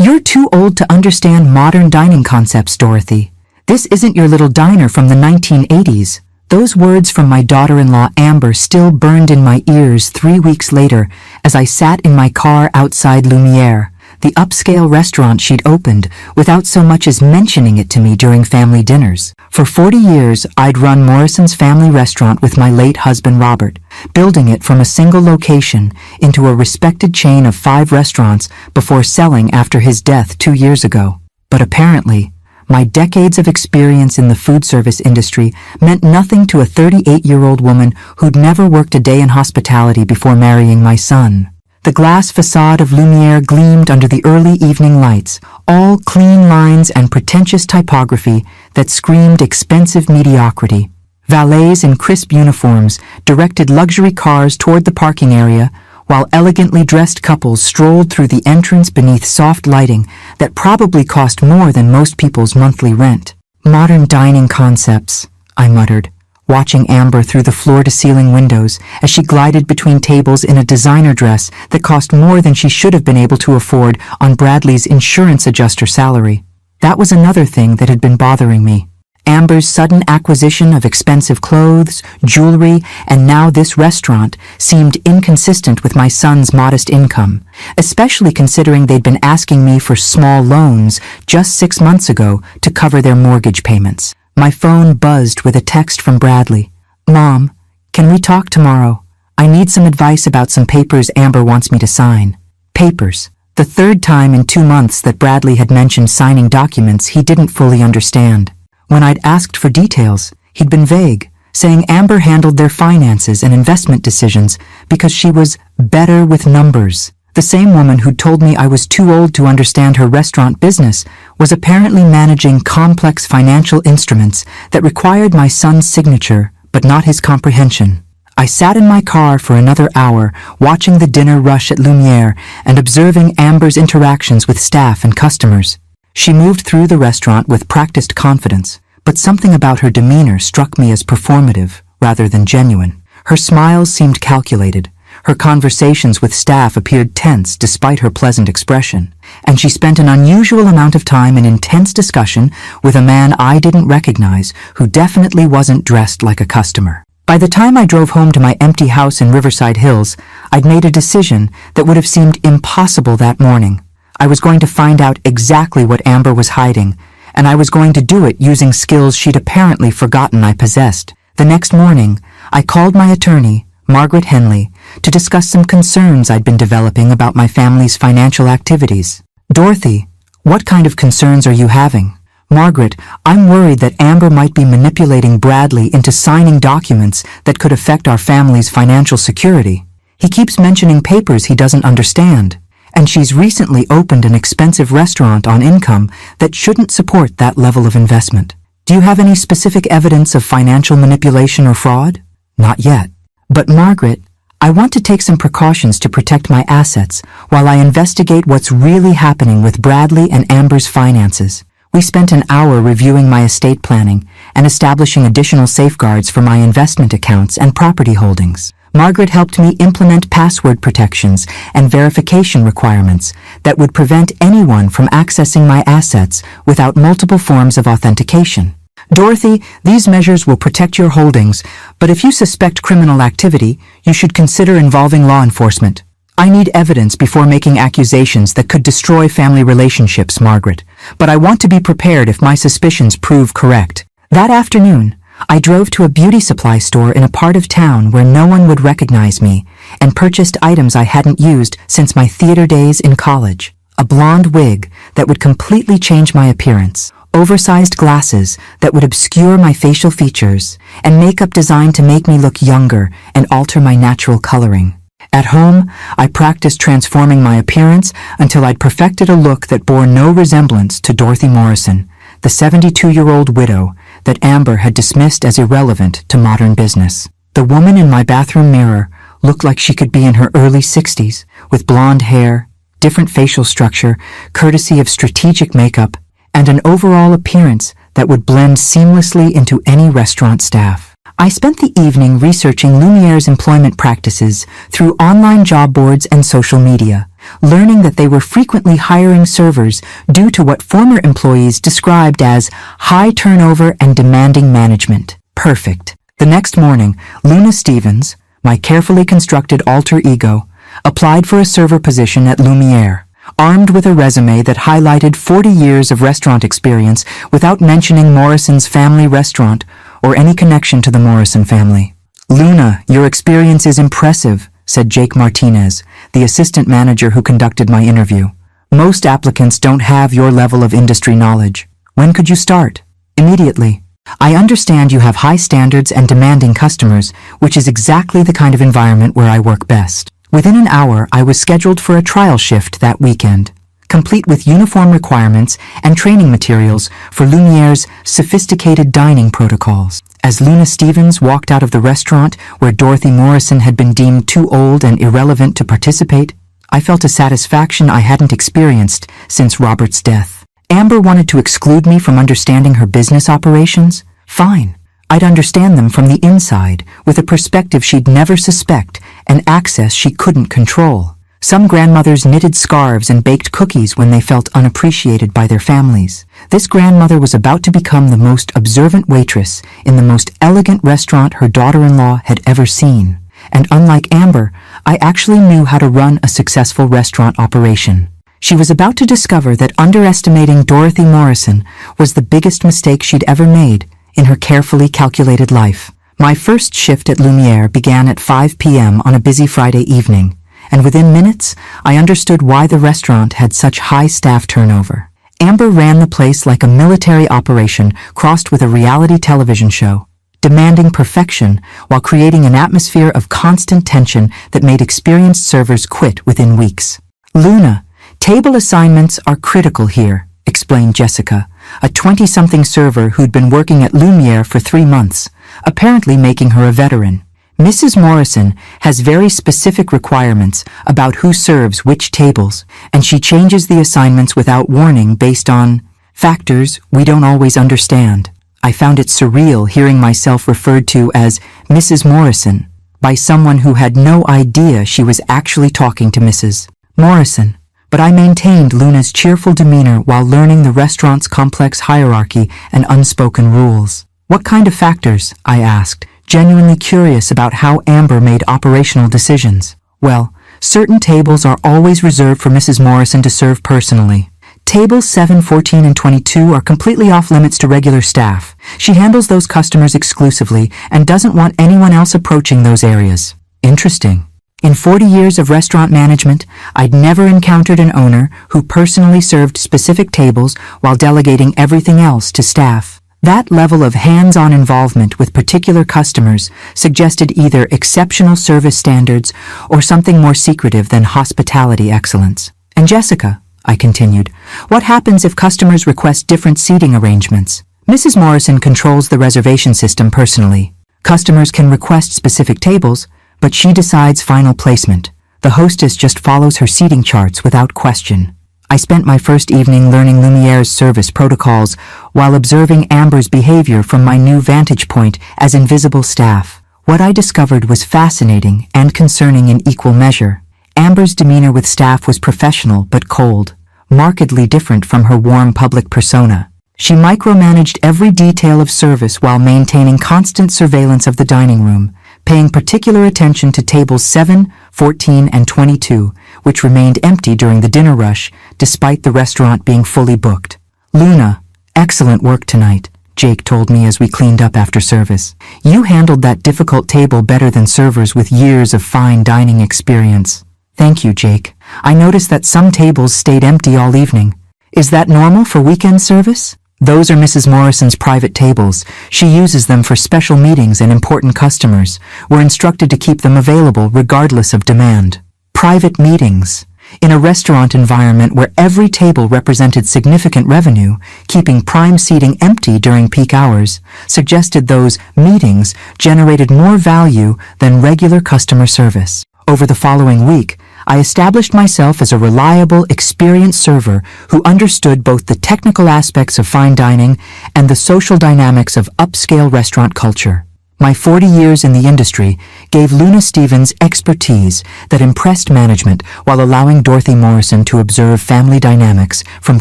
You're too old to understand modern dining concepts, Dorothy. This isn't your little diner from the 1980s. Those words from my daughter-in-law Amber still burned in my ears 3 weeks later as I sat in my car outside Lumiere, the upscale restaurant she'd opened, without so much as mentioning it to me during family dinners. For 40 years, I'd run Morrison's family restaurant with my late husband Robert, building it from a single location into a respected chain of 5 restaurants before selling after his death 2 years ago. But apparently, my decades of experience in the food service industry meant nothing to a 38-year-old woman who'd never worked a day in hospitality before marrying my son. The glass facade of Lumiere gleamed under the early evening lights, all clean lines and pretentious typography that screamed expensive mediocrity. Valets in crisp uniforms directed luxury cars toward the parking area, while elegantly dressed couples strolled through the entrance beneath soft lighting that probably cost more than most people's monthly rent. Modern dining concepts, I muttered, watching Amber through the floor-to-ceiling windows as she glided between tables in a designer dress that cost more than she should have been able to afford on Bradley's insurance adjuster salary. That was another thing that had been bothering me. Amber's sudden acquisition of expensive clothes, jewelry, and now this restaurant seemed inconsistent with my son's modest income, especially considering they'd been asking me for small loans just 6 months ago to cover their mortgage payments. My phone buzzed with a text from Bradley. "Mom, can we talk tomorrow? I need some advice about some papers Amber wants me to sign." Papers. The 3rd time in 2 months that Bradley had mentioned signing documents he didn't fully understand. When I'd asked for details, he'd been vague, saying Amber handled their finances and investment decisions because she was better with numbers. The same woman who'd told me I was too old to understand her restaurant business was apparently managing complex financial instruments that required my son's signature, but not his comprehension. I sat in my car for another hour, watching the dinner rush at Lumiere and observing Amber's interactions with staff and customers. She moved through the restaurant with practiced confidence, but something about her demeanor struck me as performative rather than genuine. Her smiles seemed calculated. Her conversations with staff appeared tense despite her pleasant expression, and she spent an unusual amount of time in intense discussion with a man I didn't recognize who definitely wasn't dressed like a customer. By the time I drove home to my empty house in Riverside Hills, I'd made a decision that would have seemed impossible that morning. I was going to find out exactly what Amber was hiding, and I was going to do it using skills she'd apparently forgotten I possessed. The next morning, I called my attorney, Margaret Henley, to discuss some concerns I'd been developing about my family's financial activities. "Dorothy, what kind of concerns are you having?" "Margaret, I'm worried that Amber might be manipulating Bradley into signing documents that could affect our family's financial security. He keeps mentioning papers he doesn't understand. And she's recently opened an expensive restaurant on income that shouldn't support that level of investment. Do you have any specific evidence of financial manipulation or fraud?" "Not yet. But Margaret, I want to take some precautions to protect my assets while I investigate what's really happening with Bradley and Amber's finances." We spent an hour reviewing my estate planning and establishing additional safeguards for my investment accounts and property holdings. Margaret helped me implement password protections and verification requirements that would prevent anyone from accessing my assets without multiple forms of authentication. "Dorothy, these measures will protect your holdings, but if you suspect criminal activity, you should consider involving law enforcement. I need evidence before making accusations that could destroy family relationships, Margaret, but I want to be prepared if my suspicions prove correct." That afternoon, I drove to a beauty supply store in a part of town where no one would recognize me and purchased items I hadn't used since my theater days in college. A blonde wig that would completely change my appearance, oversized glasses that would obscure my facial features, and makeup designed to make me look younger and alter my natural coloring. At home, I practiced transforming my appearance until I'd perfected a look that bore no resemblance to Dorothy Morrison, the 72-year-old widow that Amber had dismissed as irrelevant to modern business. The woman in my bathroom mirror looked like she could be in her early 60s, with blonde hair, different facial structure, courtesy of strategic makeup, and an overall appearance that would blend seamlessly into any restaurant staff. I spent the evening researching Lumiere's employment practices through online job boards and social media, learning that they were frequently hiring servers due to what former employees described as high turnover and demanding management. Perfect. The next morning, Luna Stevens, my carefully constructed alter ego, applied for a server position at Lumiere, armed with a resume that highlighted 40 years of restaurant experience without mentioning Morrison's family restaurant or any connection to the Morrison family. "Luna, your experience is impressive," said Jake Martinez, the assistant manager who conducted my interview. "Most applicants don't have your level of industry knowledge. When could you start?" "Immediately. I understand you have high standards and demanding customers, which is exactly the kind of environment where I work best." Within an hour, I was scheduled for a trial shift that weekend, complete with uniform requirements and training materials for Lumiere's sophisticated dining protocols. As Luna Stevens walked out of the restaurant where Dorothy Morrison had been deemed too old and irrelevant to participate, I felt a satisfaction I hadn't experienced since Robert's death. Amber wanted to exclude me from understanding her business operations? Fine. I'd understand them from the inside, with a perspective she'd never suspect and access she couldn't control. Some grandmothers knitted scarves and baked cookies when they felt unappreciated by their families. This grandmother was about to become the most observant waitress in the most elegant restaurant her daughter-in-law had ever seen. And unlike Amber, I actually knew how to run a successful restaurant operation. She was about to discover that underestimating Dorothy Morrison was the biggest mistake she'd ever made in her carefully calculated life. My first shift at Lumiere began at 5 p.m. on a busy Friday evening, and within minutes, I understood why the restaurant had such high staff turnover. Amber ran the place like a military operation crossed with a reality television show, demanding perfection while creating an atmosphere of constant tension that made experienced servers quit within weeks. "Luna, table assignments are critical here," explained Jessica, a 20-something server who'd been working at Lumiere for 3 months, apparently making her a veteran. "Mrs. Morrison has very specific requirements about who serves which tables, and she changes the assignments without warning based on factors we don't always understand." I found it surreal hearing myself referred to as Mrs. Morrison by someone who had no idea she was actually talking to Mrs. Morrison. But I maintained Luna's cheerful demeanor while learning the restaurant's complex hierarchy and unspoken rules. "What kind of factors?" I asked, genuinely curious about how Amber made operational decisions. "Well, certain tables are always reserved for Mrs. Morrison to serve personally. Tables 7, 14, and 22 are completely off-limits to regular staff. She handles those customers exclusively and doesn't want anyone else approaching those areas." Interesting. In 40 years of restaurant management, I'd never encountered an owner who personally served specific tables while delegating everything else to staff. That level of hands-on involvement with particular customers suggested either exceptional service standards or something more secretive than hospitality excellence. "And Jessica," I continued, "what happens if customers request different seating arrangements?" "Mrs. Morrison controls the reservation system personally. Customers can request specific tables, but she decides final placement. The hostess just follows her seating charts without question." I spent my first evening learning Lumiere's service protocols while observing Amber's behavior from my new vantage point as invisible staff. What I discovered was fascinating and concerning in equal measure. Amber's demeanor with staff was professional but cold, markedly different from her warm public persona. She micromanaged every detail of service while maintaining constant surveillance of the dining room, paying particular attention to tables 7, 14, and 22, which remained empty during the dinner rush, despite the restaurant being fully booked. "Luna, excellent work tonight," Jake told me as we cleaned up after service. "You handled that difficult table better than servers with years of fine dining experience." "Thank you, Jake. I noticed that some tables stayed empty all evening. Is that normal for weekend service?" "Those are Mrs. Morrison's private tables. She uses them for special meetings and important customers. We're instructed to keep them available regardless of demand." Private meetings. In a restaurant environment where every table represented significant revenue, keeping prime seating empty during peak hours suggested those meetings generated more value than regular customer service. Over the following week, I established myself as a reliable, experienced server who understood both the technical aspects of fine dining and the social dynamics of upscale restaurant culture. My 40 years in the industry gave Luna Stevens expertise that impressed management while allowing Dorothy Morrison to observe family dynamics from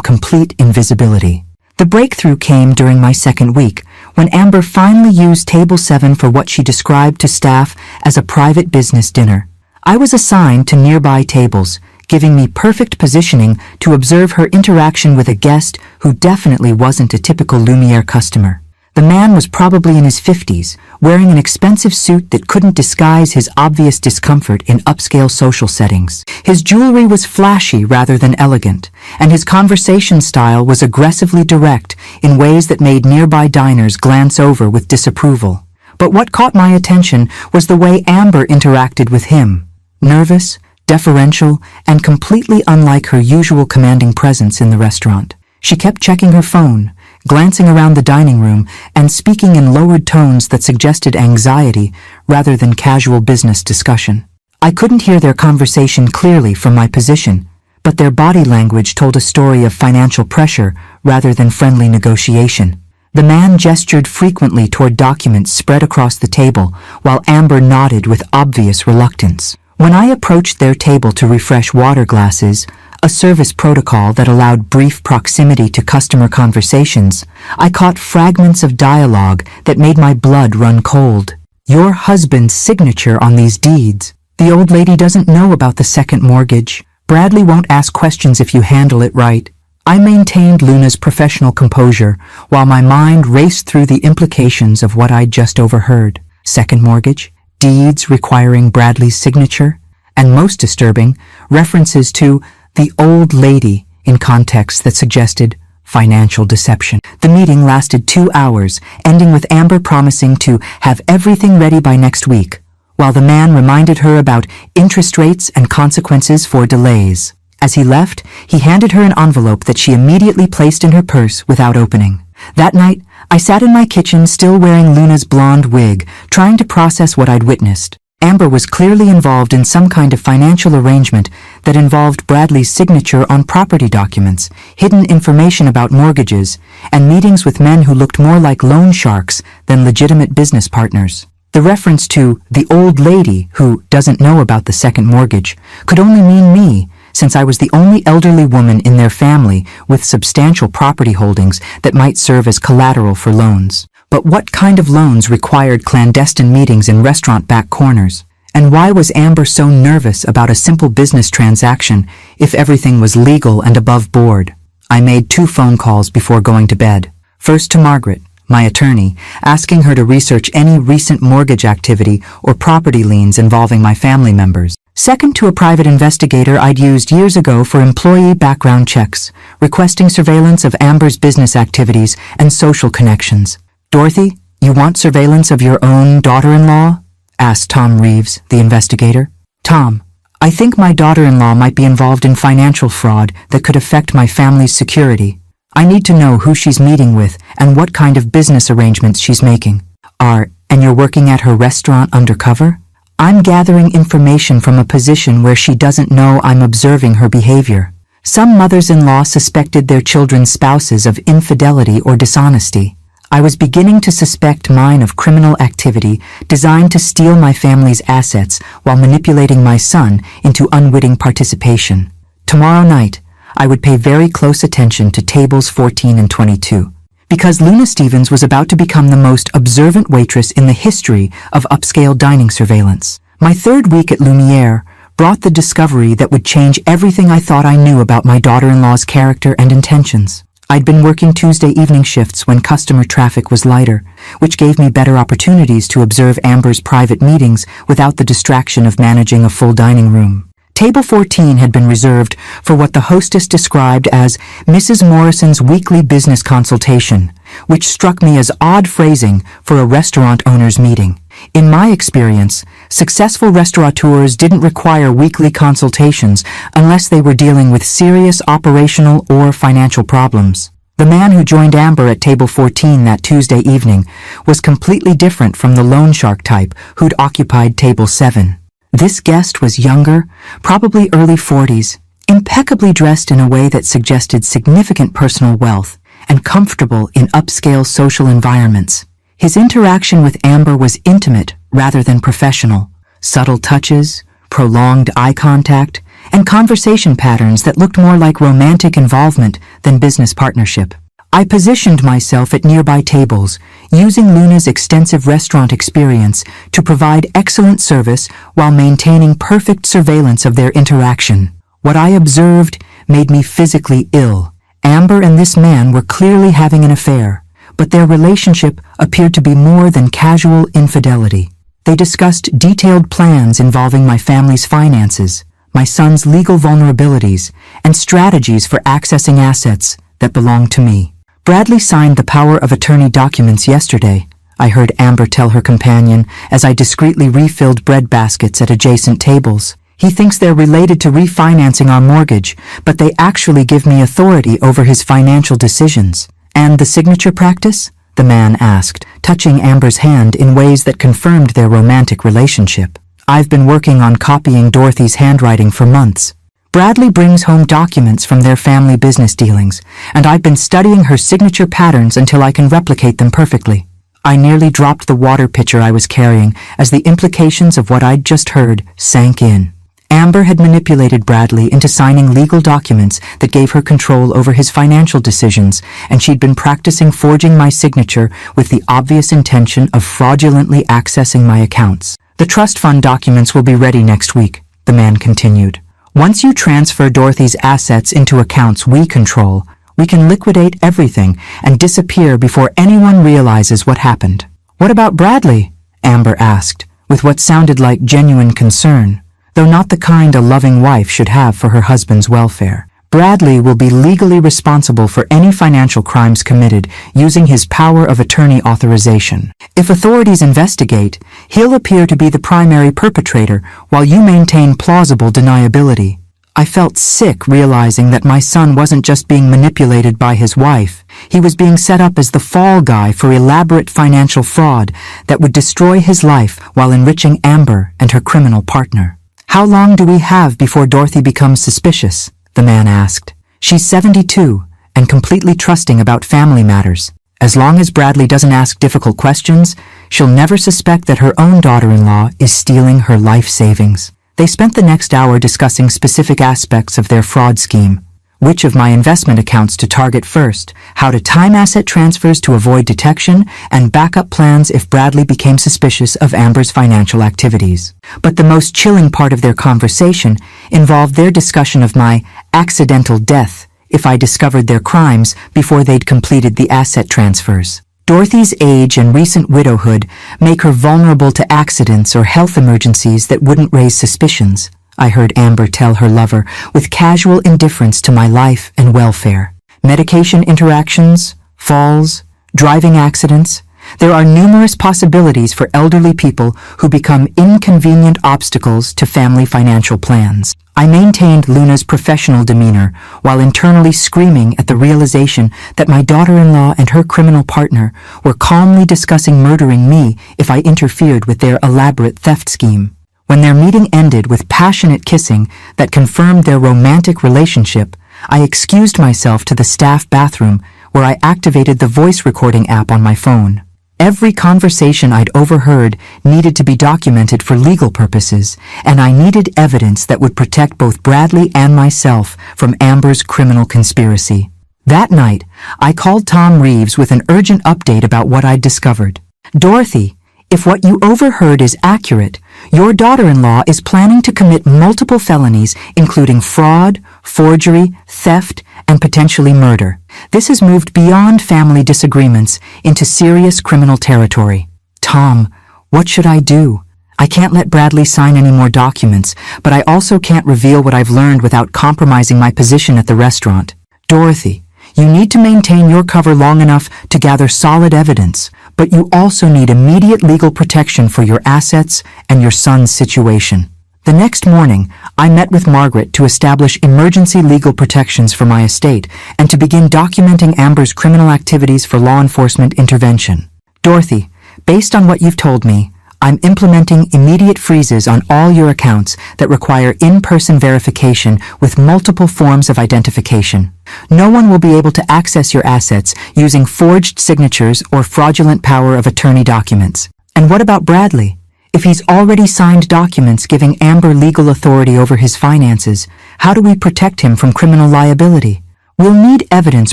complete invisibility. The breakthrough came during my second week, when Amber finally used Table 7 for what she described to staff as a private business dinner. I was assigned to nearby tables, giving me perfect positioning to observe her interaction with a guest who definitely wasn't a typical Lumiere customer. The man was probably in his 50s, wearing an expensive suit that couldn't disguise his obvious discomfort in upscale social settings. His jewelry was flashy rather than elegant, and his conversation style was aggressively direct in ways that made nearby diners glance over with disapproval. But what caught my attention was the way Amber interacted with him. Nervous, deferential, and completely unlike her usual commanding presence in the restaurant. She kept checking her phone, glancing around the dining room, and speaking in lowered tones that suggested anxiety rather than casual business discussion. I couldn't hear their conversation clearly from my position, but their body language told a story of financial pressure rather than friendly negotiation. The man gestured frequently toward documents spread across the table, while Amber nodded with obvious reluctance. When I approached their table to refresh water glasses, a service protocol that allowed brief proximity to customer conversations, I caught fragments of dialogue that made my blood run cold. Your husband's signature on these deeds. The old lady doesn't know about the second mortgage. Bradley won't ask questions if you handle it right. I maintained Luna's professional composure while my mind raced through the implications of what I'd just overheard. Second mortgage, deeds requiring Bradley's signature, and most disturbing, references to the old lady in contexts that suggested financial deception. The meeting lasted 2 hours, ending with Amber promising to have everything ready by next week, while the man reminded her about interest rates and consequences for delays. As he left, he handed her an envelope that she immediately placed in her purse without opening. That night, I sat in my kitchen still wearing Luna's blonde wig, trying to process what I'd witnessed. Amber was clearly involved in some kind of financial arrangement that involved Bradley's signature on property documents, hidden information about mortgages, and meetings with men who looked more like loan sharks than legitimate business partners. The reference to the old lady who doesn't know about the second mortgage could only mean me, since I was the only elderly woman in their family with substantial property holdings that might serve as collateral for loans. But what kind of loans required clandestine meetings in restaurant back corners? And why was Amber so nervous about a simple business transaction if everything was legal and above board? I made 2 phone calls before going to bed. First to Margaret, my attorney, asking her to research any recent mortgage activity or property liens involving my family members. Second to a private investigator I'd used years ago for employee background checks, requesting surveillance of Amber's business activities and social connections. Dorothy, you want surveillance of your own daughter-in-law? Asked Tom Reeves, the investigator. Tom, I think my daughter-in-law might be involved in financial fraud that could affect my family's security. I need to know who she's meeting with and what kind of business arrangements she's making. And you're working at her restaurant undercover? I'm gathering information from a position where she doesn't know I'm observing her behavior. Some mothers-in-law suspected their children's spouses of infidelity or dishonesty. I was beginning to suspect mine of criminal activity designed to steal my family's assets while manipulating my son into unwitting participation. Tomorrow night, I would pay very close attention to tables 14 and 22. Because Luna Stevens was about to become the most observant waitress in the history of upscale dining surveillance. My third week at Lumiere brought the discovery that would change everything I thought I knew about my daughter-in-law's character and intentions. I'd been working Tuesday evening shifts when customer traffic was lighter, which gave me better opportunities to observe Amber's private meetings without the distraction of managing a full dining room. Table 14 had been reserved for what the hostess described as Mrs. Morrison's weekly business consultation, which struck me as odd phrasing for a restaurant owner's meeting. In my experience, successful restaurateurs didn't require weekly consultations unless they were dealing with serious operational or financial problems. The man who joined Amber at table 14 that Tuesday evening was completely different from the loan shark type who'd occupied table 7. This guest was younger, probably early 40s, impeccably dressed in a way that suggested significant personal wealth, and comfortable in upscale social environments. His interaction with Amber was intimate rather than professional. Subtle touches, prolonged eye contact, and conversation patterns that looked more like romantic involvement than business partnership. I positioned myself at nearby tables, using Luna's extensive restaurant experience to provide excellent service while maintaining perfect surveillance of their interaction. What I observed made me physically ill. Amber and this man were clearly having an affair, but their relationship appeared to be more than casual infidelity. They discussed detailed plans involving my family's finances, my son's legal vulnerabilities, and strategies for accessing assets that belonged to me. Bradley signed the power of attorney documents yesterday, I heard Amber tell her companion as I discreetly refilled bread baskets at adjacent tables. He thinks they're related to refinancing our mortgage, but they actually give me authority over his financial decisions. And the signature practice? The man asked, touching Amber's hand in ways that confirmed their romantic relationship. I've been working on copying Dorothy's handwriting for months. Bradley brings home documents from their family business dealings, and I've been studying her signature patterns until I can replicate them perfectly. I nearly dropped the water pitcher I was carrying as the implications of what I'd just heard sank in. Amber had manipulated Bradley into signing legal documents that gave her control over his financial decisions, and she'd been practicing forging my signature with the obvious intention of fraudulently accessing my accounts. The trust fund documents will be ready next week, the man continued. Once you transfer Dorothy's assets into accounts we control, we can liquidate everything and disappear before anyone realizes what happened. What about Bradley? Amber asked, with what sounded like genuine concern, though not the kind a loving wife should have for her husband's welfare. Bradley will be legally responsible for any financial crimes committed using his power of attorney authorization. If authorities investigate, he'll appear to be the primary perpetrator while you maintain plausible deniability. I felt sick realizing that my son wasn't just being manipulated by his wife, he was being set up as the fall guy for elaborate financial fraud that would destroy his life while enriching Amber and her criminal partner. How long do we have before Dorothy becomes suspicious? The man asked. She's 72 and completely trusting about family matters. As long as Bradley doesn't ask difficult questions, she'll never suspect that her own daughter-in-law is stealing her life savings. They spent the next hour discussing specific aspects of their fraud scheme. Which of my investment accounts to target first, how to time asset transfers to avoid detection, and backup plans if Bradley became suspicious of Amber's financial activities. But the most chilling part of their conversation involved their discussion of my accidental death if I discovered their crimes before they'd completed the asset transfers. Dorothy's age and recent widowhood make her vulnerable to accidents or health emergencies that wouldn't raise suspicions, I heard Amber tell her lover with casual indifference to my life and welfare. Medication interactions, falls, driving accidents. There are numerous possibilities for elderly people who become inconvenient obstacles to family financial plans. I maintained Luna's professional demeanor while internally screaming at the realization that my daughter-in-law and her criminal partner were calmly discussing murdering me if I interfered with their elaborate theft scheme. When their meeting ended with passionate kissing that confirmed their romantic relationship, I excused myself to the staff bathroom where I activated the voice recording app on my phone. Every conversation I'd overheard needed to be documented for legal purposes, and I needed evidence that would protect both Bradley and myself from Amber's criminal conspiracy. That night, I called Tom Reeves with an urgent update about what I'd discovered. Dorothy, if what you overheard is accurate, your daughter-in-law is planning to commit multiple felonies, including fraud, forgery, theft, and potentially murder. This has moved beyond family disagreements into serious criminal territory. Tom, what should I do? I can't let Bradley sign any more documents, but I also can't reveal what I've learned without compromising my position at the restaurant. Dorothy, you need to maintain your cover long enough to gather solid evidence, but you also need immediate legal protection for your assets and your son's situation. The next morning, I met with Margaret to establish emergency legal protections for my estate and to begin documenting Amber's criminal activities for law enforcement intervention. Dorothy, based on what you've told me, I'm implementing immediate freezes on all your accounts that require in-person verification with multiple forms of identification. No one will be able to access your assets using forged signatures or fraudulent power of attorney documents. And what about Bradley? If he's already signed documents giving Amber legal authority over his finances, how do we protect him from criminal liability? We'll need evidence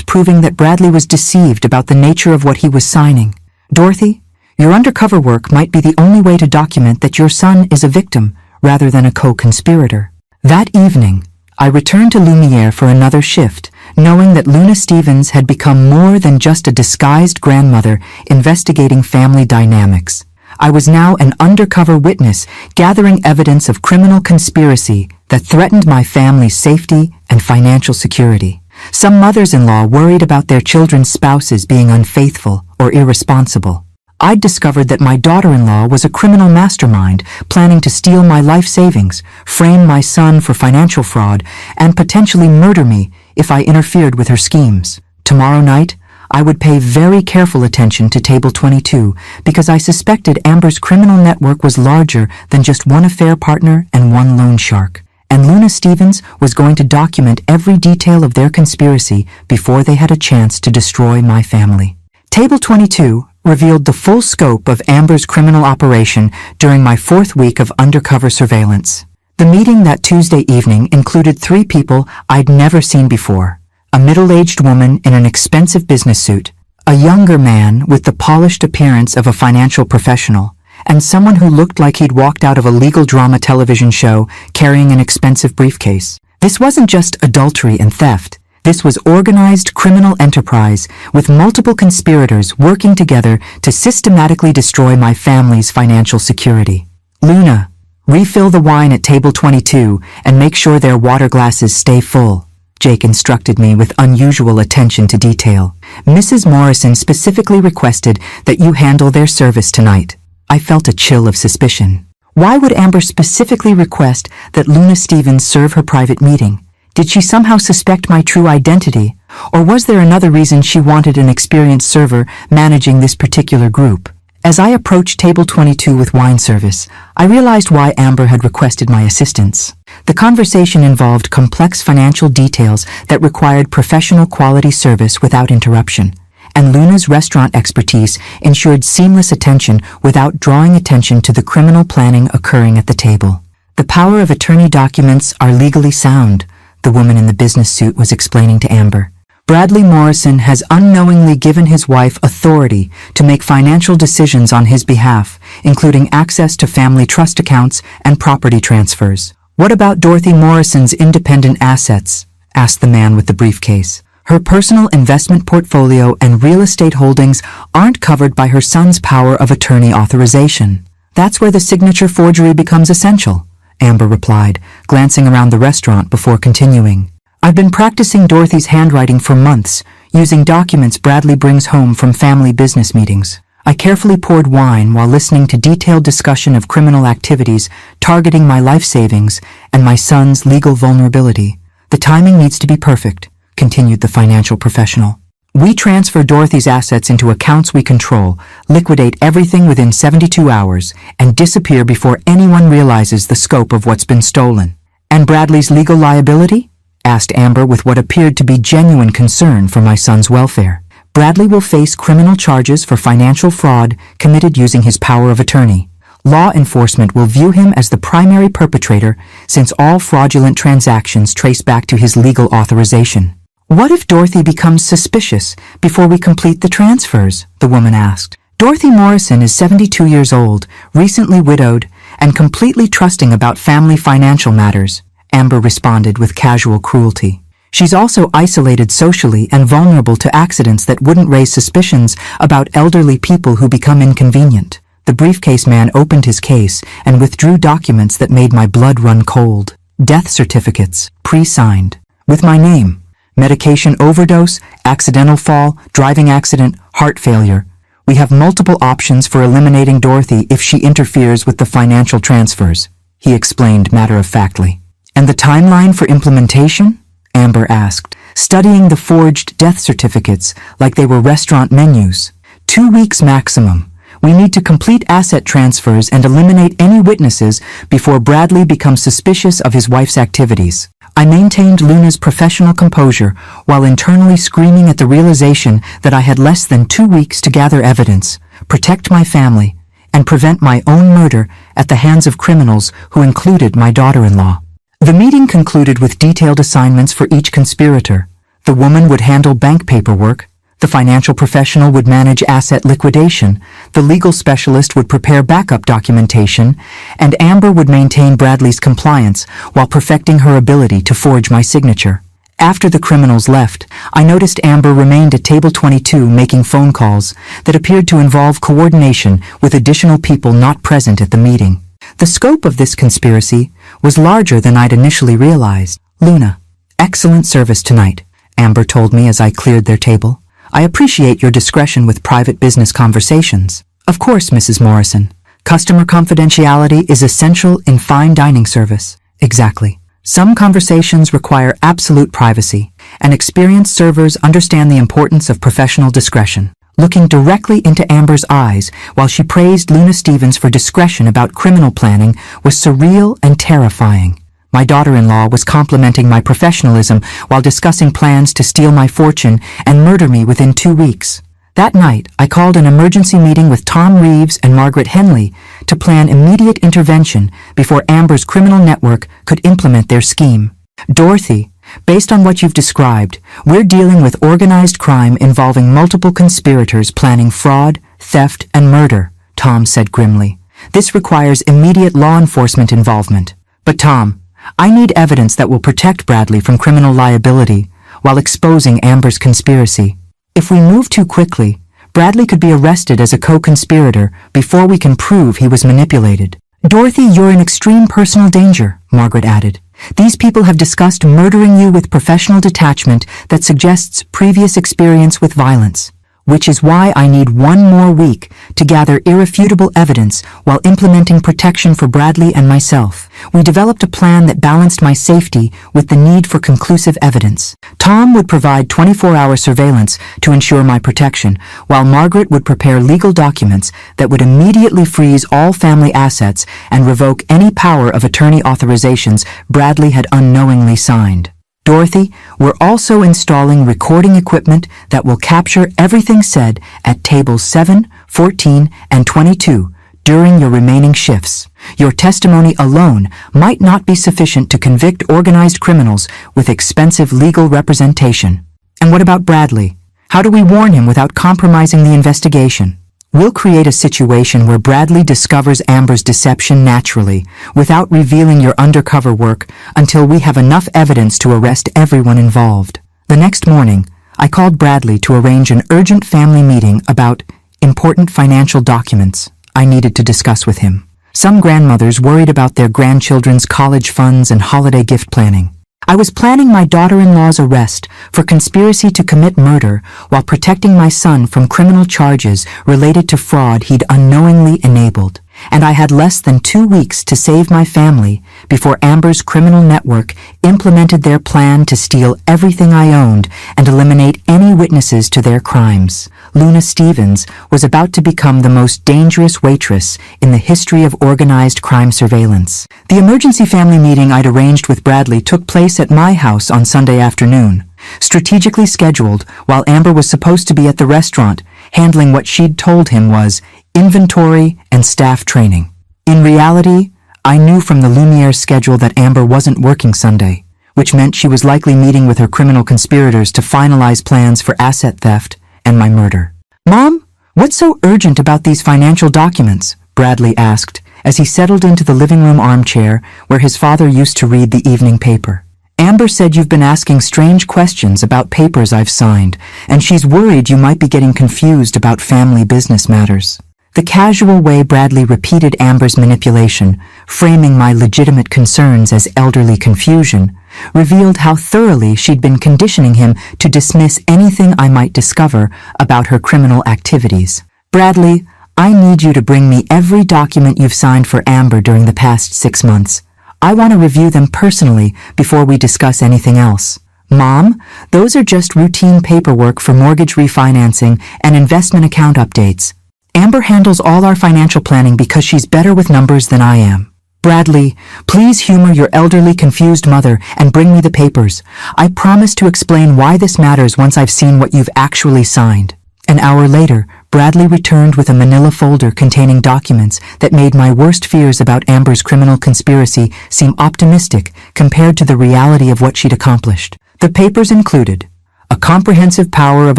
proving that Bradley was deceived about the nature of what he was signing. Dorothy, your undercover work might be the only way to document that your son is a victim rather than a co-conspirator. That evening, I returned to Lumiere for another shift, knowing that Luna Stevens had become more than just a disguised grandmother investigating family dynamics. I was now an undercover witness gathering evidence of criminal conspiracy that threatened my family's safety and financial security. Some mothers-in-law worried about their children's spouses being unfaithful or irresponsible. I'd discovered that my daughter-in-law was a criminal mastermind planning to steal my life savings, frame my son for financial fraud, and potentially murder me if I interfered with her schemes. Tomorrow night, I would pay very careful attention to Table 22 because I suspected Amber's criminal network was larger than just one affair partner and one loan shark. And Luna Stevens was going to document every detail of their conspiracy before they had a chance to destroy my family. Table 22 revealed the full scope of Amber's criminal operation during my 4th week of undercover surveillance. The meeting that Tuesday evening included 3 people I'd never seen before. A middle-aged woman in an expensive business suit, a younger man with the polished appearance of a financial professional, and someone who looked like he'd walked out of a legal drama television show carrying an expensive briefcase. This wasn't just adultery and theft. This was organized criminal enterprise with multiple conspirators working together to systematically destroy my family's financial security. Luna, refill the wine at Table 22 and make sure their water glasses stay full, Jake instructed me with unusual attention to detail. Mrs. Morrison specifically requested that you handle their service tonight. I felt a chill of suspicion. Why would Amber specifically request that Luna Stevens serve her private meeting? Did she somehow suspect my true identity? Or was there another reason she wanted an experienced server managing this particular group? As I approached Table 22 with wine service, I realized why Amber had requested my assistance. The conversation involved complex financial details that required professional quality service without interruption, and Luna's restaurant expertise ensured seamless attention without drawing attention to the criminal planning occurring at the table. The power of attorney documents are legally sound, the woman in the business suit was explaining to Amber. Bradley Morrison has unknowingly given his wife authority to make financial decisions on his behalf, including access to family trust accounts and property transfers. What about Dorothy Morrison's independent assets? Asked the man with the briefcase. Her personal investment portfolio and real estate holdings aren't covered by her son's power of attorney authorization. That's where the signature forgery becomes essential, Amber replied, glancing around the restaurant before continuing. I've been practicing Dorothy's handwriting for months, using documents Bradley brings home from family business meetings. I carefully poured wine while listening to detailed discussion of criminal activities targeting my life savings and my son's legal vulnerability. The timing needs to be perfect, continued the financial professional. We transfer Dorothy's assets into accounts we control, liquidate everything within 72 hours, and disappear before anyone realizes the scope of what's been stolen. And Bradley's legal liability? Asked Amber with what appeared to be genuine concern for my son's welfare. Bradley will face criminal charges for financial fraud committed using his power of attorney. Law enforcement will view him as the primary perpetrator since all fraudulent transactions trace back to his legal authorization. What if Dorothy becomes suspicious before we complete the transfers? The woman asked. Dorothy Morrison is 72 years old, recently widowed, and completely trusting about family financial matters, Amber responded with casual cruelty. She's also isolated socially and vulnerable to accidents that wouldn't raise suspicions about elderly people who become inconvenient. The briefcase man opened his case and withdrew documents that made my blood run cold. Death certificates, pre-signed, with my name. Medication overdose, accidental fall, driving accident, heart failure. We have multiple options for eliminating Dorothy if she interferes with the financial transfers, he explained matter-of-factly. And the timeline for implementation? Amber asked, studying the forged death certificates like they were restaurant menus. 2 weeks maximum. We need to complete asset transfers and eliminate any witnesses before Bradley becomes suspicious of his wife's activities. I maintained Luna's professional composure while internally screaming at the realization that I had less than 2 weeks to gather evidence, protect my family, and prevent my own murder at the hands of criminals who included my daughter-in-law. The meeting concluded with detailed assignments for each conspirator. The woman would handle bank paperwork, the financial professional would manage asset liquidation, the legal specialist would prepare backup documentation, and Amber would maintain Bradley's compliance while perfecting her ability to forge my signature. After the criminals left, I noticed Amber remained at table 22 making phone calls that appeared to involve coordination with additional people not present at the meeting. The scope of this conspiracy was larger than I'd initially realized. "Luna, excellent service tonight," Amber told me as I cleared their table. "I appreciate your discretion with private business conversations." "Of course, Mrs. Morrison. Customer confidentiality is essential in fine dining service." "Exactly. Some conversations require absolute privacy, and experienced servers understand the importance of professional discretion." Looking directly into Amber's eyes while she praised Luna Stevens for discretion about criminal planning was surreal and terrifying. My daughter-in-law was complimenting my professionalism while discussing plans to steal my fortune and murder me within 2 weeks. That night, I called an emergency meeting with Tom Reeves and Margaret Henley to plan immediate intervention before Amber's criminal network could implement their scheme. "Dorothy, based on what you've described, we're dealing with organized crime involving multiple conspirators planning fraud, theft, and murder," Tom said grimly. "This requires immediate law enforcement involvement." "But Tom, I need evidence that will protect Bradley from criminal liability while exposing Amber's conspiracy. If we move too quickly, Bradley could be arrested as a co-conspirator before we can prove he was manipulated." "Dorothy, you're in extreme personal danger," Margaret added. "These people have discussed murdering you with professional detachment that suggests previous experience with violence, which is why I need 1 more week to gather irrefutable evidence while implementing protection for Bradley and myself. We developed a plan that balanced my safety with the need for conclusive evidence. Tom would provide 24-hour surveillance to ensure my protection, while Margaret would prepare legal documents that would immediately freeze all family assets and revoke any power of attorney authorizations Bradley had unknowingly signed. Dorothy, we're also installing recording equipment that will capture everything said at tables 7, 14, and 22 during your remaining shifts. Your testimony alone might not be sufficient to convict organized criminals with expensive legal representation." "And what about Bradley? How do we warn him without compromising the investigation?" "We'll create a situation where Bradley discovers Amber's deception naturally, without revealing your undercover work until we have enough evidence to arrest everyone involved." The next morning, I called Bradley to arrange an urgent family meeting about important financial documents I needed to discuss with him. Some grandmothers worried about their grandchildren's college funds and holiday gift planning. I was planning my daughter-in-law's arrest for conspiracy to commit murder while protecting my son from criminal charges related to fraud he'd unknowingly enabled. And I had less than 2 weeks to save my family before Amber's criminal network implemented their plan to steal everything I owned and eliminate any witnesses to their crimes. Luna Stevens was about to become the most dangerous waitress in the history of organized crime surveillance. The emergency family meeting I'd arranged with Bradley took place at my house on Sunday afternoon, strategically scheduled while Amber was supposed to be at the restaurant, handling what she'd told him was inventory and staff training. In reality, I knew from the Lumiere's schedule that Amber wasn't working Sunday, which meant she was likely meeting with her criminal conspirators to finalize plans for asset theft and my murder. "Mom, what's so urgent about these financial documents?" Bradley asked as he settled into the living room armchair where his father used to read the evening paper. "Amber said you've been asking strange questions about papers I've signed, and she's worried you might be getting confused about family business matters." The casual way Bradley repeated Amber's manipulation, framing my legitimate concerns as elderly confusion, revealed how thoroughly she'd been conditioning him to dismiss anything I might discover about her criminal activities. "Bradley, I need you to bring me every document you've signed for Amber during the past 6 months. I want to review them personally before we discuss anything else." "Mom, those are just routine paperwork for mortgage refinancing and investment account updates." Amber handles all our financial planning because she's better with numbers than I am. Bradley, please humor your elderly, confused mother and bring me the papers. I promise to explain why this matters once I've seen what you've actually signed. An hour later, Bradley returned with a manila folder containing documents that made my worst fears about Amber's criminal conspiracy seem optimistic compared to the reality of what she'd accomplished. The papers included a comprehensive power of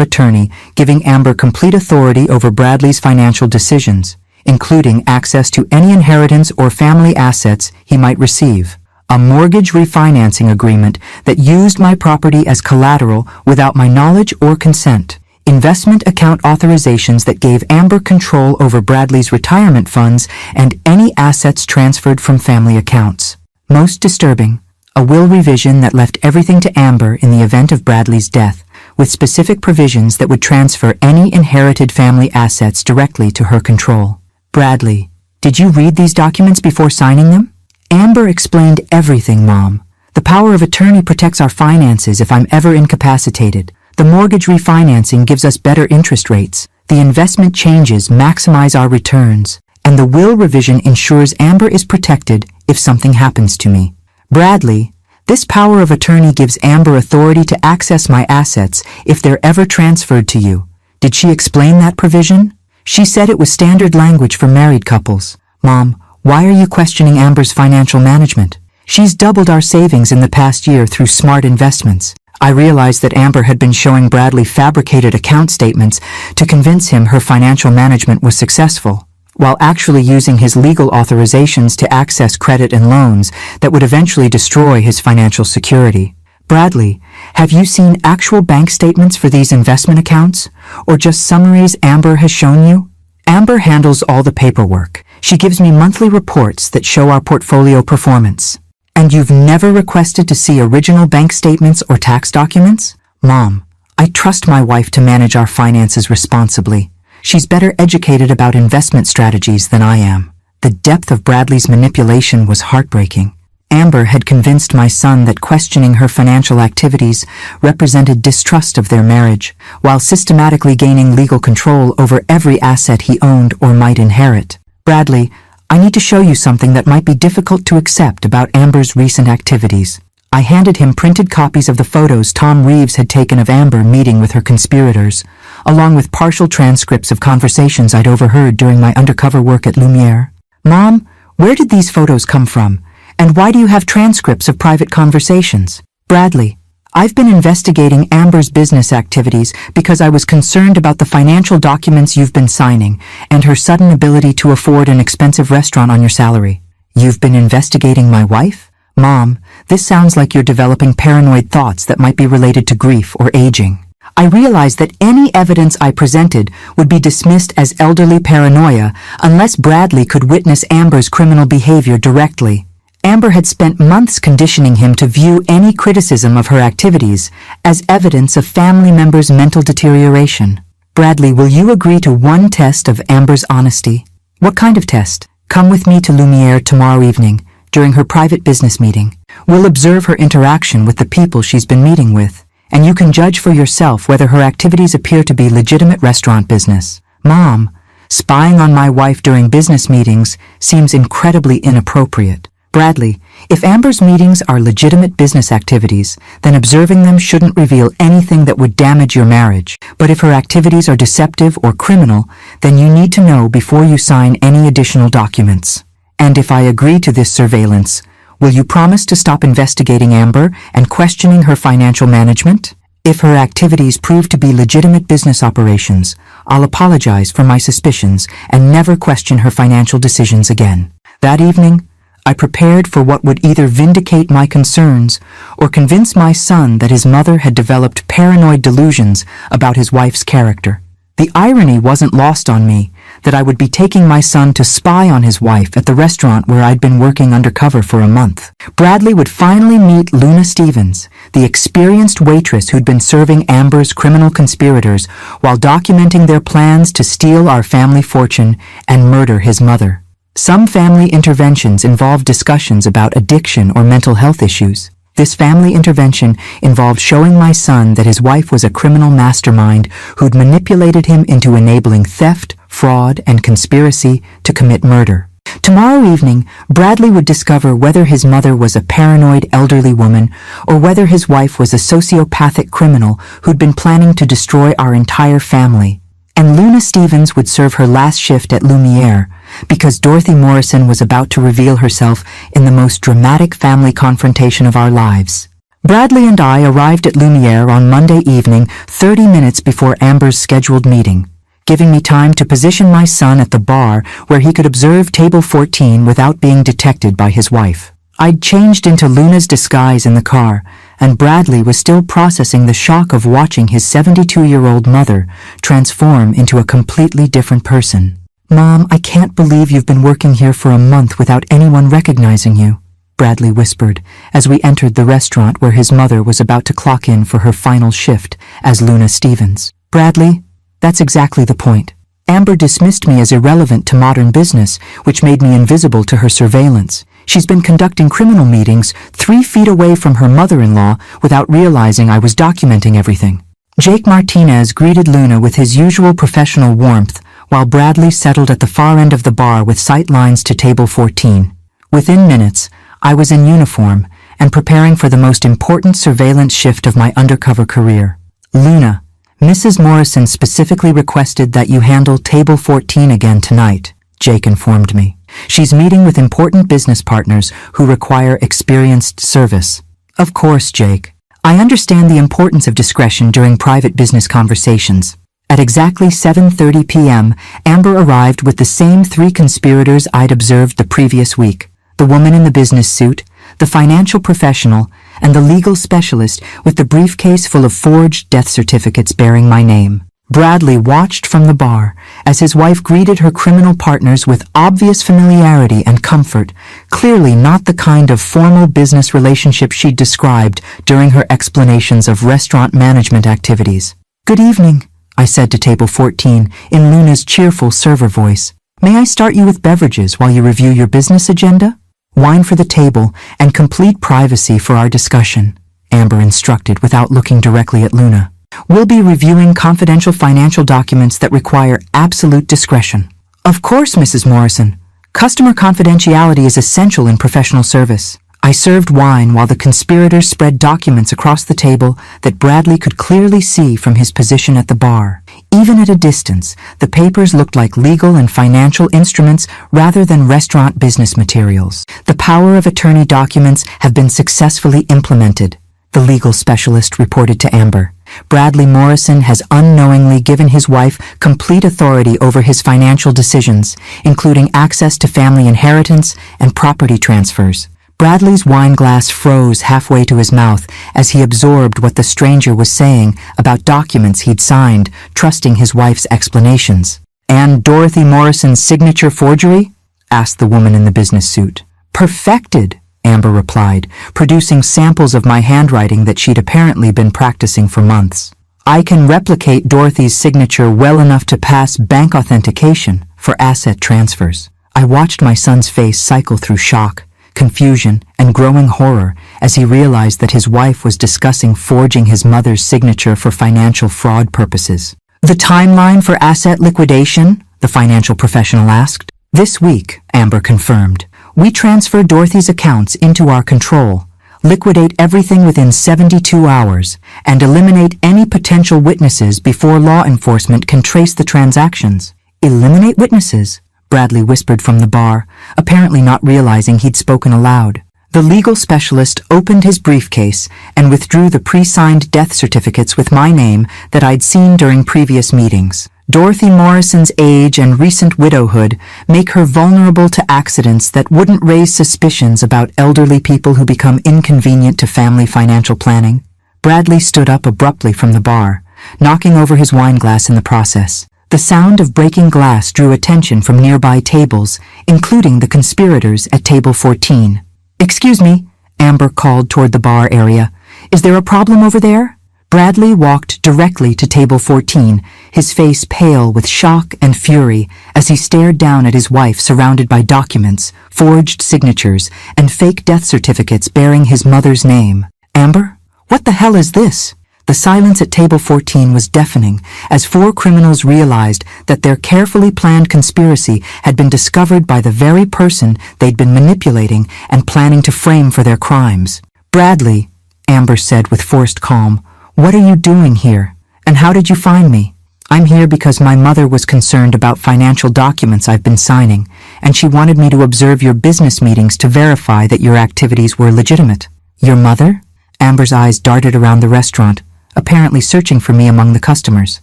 attorney giving Amber complete authority over Bradley's financial decisions, including access to any inheritance or family assets he might receive, a mortgage refinancing agreement that used my property as collateral without my knowledge or consent, investment account authorizations that gave Amber control over Bradley's retirement funds and any assets transferred from family accounts. Most disturbing, a will revision that left everything to Amber in the event of Bradley's death, with specific provisions that would transfer any inherited family assets directly to her control. Bradley, did you read these documents before signing them? Amber explained everything, Mom. The power of attorney protects our finances if I'm ever incapacitated. The mortgage refinancing gives us better interest rates. The investment changes maximize our returns. And the will revision ensures Amber is protected if something happens to me. Bradley, this power of attorney gives Amber authority to access my assets if they're ever transferred to you. Did she explain that provision? She said it was standard language for married couples. Mom, why are you questioning Amber's financial management? She's doubled our savings in the past year through smart investments. I realized that Amber had been showing Bradley fabricated account statements to convince him her financial management was successful, while actually using his legal authorizations to access credit and loans that would eventually destroy his financial security. Bradley, have you seen actual bank statements for these investment accounts, or just summaries Amber has shown you? Amber handles all the paperwork. She gives me monthly reports that show our portfolio performance. And you've never requested to see original bank statements or tax documents? Mom, I trust my wife to manage our finances responsibly. She's better educated about investment strategies than I am. The depth of Bradley's manipulation was heartbreaking. Amber had convinced my son that questioning her financial activities represented distrust of their marriage, while systematically gaining legal control over every asset he owned or might inherit. Bradley, I need to show you something that might be difficult to accept about Amber's recent activities. I handed him printed copies of the photos Tom Reeves had taken of Amber meeting with her conspirators, along with partial transcripts of conversations I'd overheard during my undercover work at Lumiere. Mom, where did these photos come from? And why do you have transcripts of private conversations? Bradley, I've been investigating Amber's business activities because I was concerned about the financial documents you've been signing and her sudden ability to afford an expensive restaurant on your salary. You've been investigating my wife? Mom, this sounds like you're developing paranoid thoughts that might be related to grief or aging. I realized that any evidence I presented would be dismissed as elderly paranoia unless Bradley could witness Amber's criminal behavior directly. Amber had spent months conditioning him to view any criticism of her activities as evidence of family members' mental deterioration. Bradley, will you agree to one test of Amber's honesty? What kind of test? Come with me to Lumiere tomorrow evening during her private business meeting. We'll observe her interaction with the people she's been meeting with, and you can judge for yourself whether her activities appear to be legitimate restaurant business. Mom, spying on my wife during business meetings seems incredibly inappropriate. Bradley, if Amber's meetings are legitimate business activities, then observing them shouldn't reveal anything that would damage your marriage. But if her activities are deceptive or criminal, then you need to know before you sign any additional documents. And if I agree to this surveillance, will you promise to stop investigating Amber and questioning her financial management? If her activities prove to be legitimate business operations, I'll apologize for my suspicions and never question her financial decisions again. That evening, I prepared for what would either vindicate my concerns or convince my son that his mother had developed paranoid delusions about his wife's character. The irony wasn't lost on me that I would be taking my son to spy on his wife at the restaurant where I'd been working undercover for a month. Bradley would finally meet Luna Stevens, the experienced waitress who'd been serving Amber's criminal conspirators while documenting their plans to steal our family fortune and murder his mother. Some family interventions involve discussions about addiction or mental health issues. This family intervention involved showing my son that his wife was a criminal mastermind who'd manipulated him into enabling theft, fraud, and conspiracy to commit murder. Tomorrow evening, Bradley would discover whether his mother was a paranoid elderly woman or whether his wife was a sociopathic criminal who'd been planning to destroy our entire family. And Luna Stevens would serve her last shift at Lumiere because Dorothy Morrison was about to reveal herself in the most dramatic family confrontation of our lives. Bradley and I arrived at Lumiere on Monday evening, 30 minutes before Amber's scheduled meeting, giving me time to position my son at the bar where he could observe table 14 without being detected by his wife. I'd changed into Luna's disguise in the car, and Bradley was still processing the shock of watching his 72-year-old mother transform into a completely different person. "Mom, I can't believe you've been working here for a month without anyone recognizing you," Bradley whispered as we entered the restaurant where his mother was about to clock in for her final shift as Luna Stevens. "Bradley, that's exactly the point. Amber dismissed me as irrelevant to modern business, which made me invisible to her surveillance. She's been conducting criminal meetings 3 feet away from her mother-in-law without realizing I was documenting everything." Jake Martinez greeted Luna with his usual professional warmth, while Bradley settled at the far end of the bar with sight lines to table 14. Within minutes, I was in uniform and preparing for the most important surveillance shift of my undercover career. "Luna, Mrs. Morrison specifically requested that you handle table 14 again tonight," Jake informed me. "She's meeting with important business partners who require experienced service." "Of course, Jake. I understand the importance of discretion during private business conversations." At exactly 7:30 p.m., Amber arrived with the same 3 conspirators I'd observed the previous week: the woman in the business suit, the financial professional, and the legal specialist with the briefcase full of forged death certificates bearing my name. Bradley watched from the bar as his wife greeted her criminal partners with obvious familiarity and comfort, clearly not the kind of formal business relationship she'd described during her explanations of restaurant management activities. "Good evening," I said to table 14 in Luna's cheerful server voice. "May I start you with beverages while you review your business agenda?" "Wine for the table and complete privacy for our discussion," Amber instructed without looking directly at Luna. "We'll be reviewing confidential financial documents that require absolute discretion." "Of course, Mrs. Morrison. Customer confidentiality is essential in professional service." I served wine while the conspirators spread documents across the table that Bradley could clearly see from his position at the bar. Even at a distance, the papers looked like legal and financial instruments rather than restaurant business materials. "The power of attorney documents have been successfully implemented," the legal specialist reported to Amber. "Bradley Morrison has unknowingly given his wife complete authority over his financial decisions, including access to family inheritance and property transfers." Bradley's wine glass froze halfway to his mouth as he absorbed what the stranger was saying about documents he'd signed, trusting his wife's explanations. "And Dorothy Morrison's signature forgery?" asked the woman in the business suit. "Perfected," Amber replied, producing samples of my handwriting that she'd apparently been practicing for months. "I can replicate Dorothy's signature well enough to pass bank authentication for asset transfers." I watched my son's face cycle through shock, confusion, and growing horror as he realized that his wife was discussing forging his mother's signature for financial fraud purposes. "The timeline for asset liquidation?" the financial professional asked. "This week," Amber confirmed. "We transfer Dorothy's accounts into our control, liquidate everything within 72 hours, and eliminate any potential witnesses before law enforcement can trace the transactions." "Eliminate witnesses?" Bradley whispered from the bar, apparently not realizing he'd spoken aloud. The legal specialist opened his briefcase and withdrew the pre-signed death certificates with my name that I'd seen during previous meetings. "Dorothy Morrison's age and recent widowhood make her vulnerable to accidents that wouldn't raise suspicions about elderly people who become inconvenient to family financial planning." Bradley stood up abruptly from the bar, knocking over his wine glass in the process. The sound of breaking glass drew attention from nearby tables, including the conspirators at table 14. "Excuse me," Amber called toward the bar area. "Is there a problem over there?" Bradley walked directly to table 14, his face pale with shock and fury as he stared down at his wife surrounded by documents, forged signatures, and fake death certificates bearing his mother's name. "Amber, what the hell is this?" The silence at table 14 was deafening as four criminals realized that their carefully planned conspiracy had been discovered by the very person they'd been manipulating and planning to frame for their crimes. "Bradley," Amber said with forced calm, "what are you doing here? And how did you find me?" "I'm here because my mother was concerned about financial documents I've been signing, and she wanted me to observe your business meetings to verify that your activities were legitimate." "Your mother?" Amber's eyes darted around the restaurant, apparently searching for me among the customers.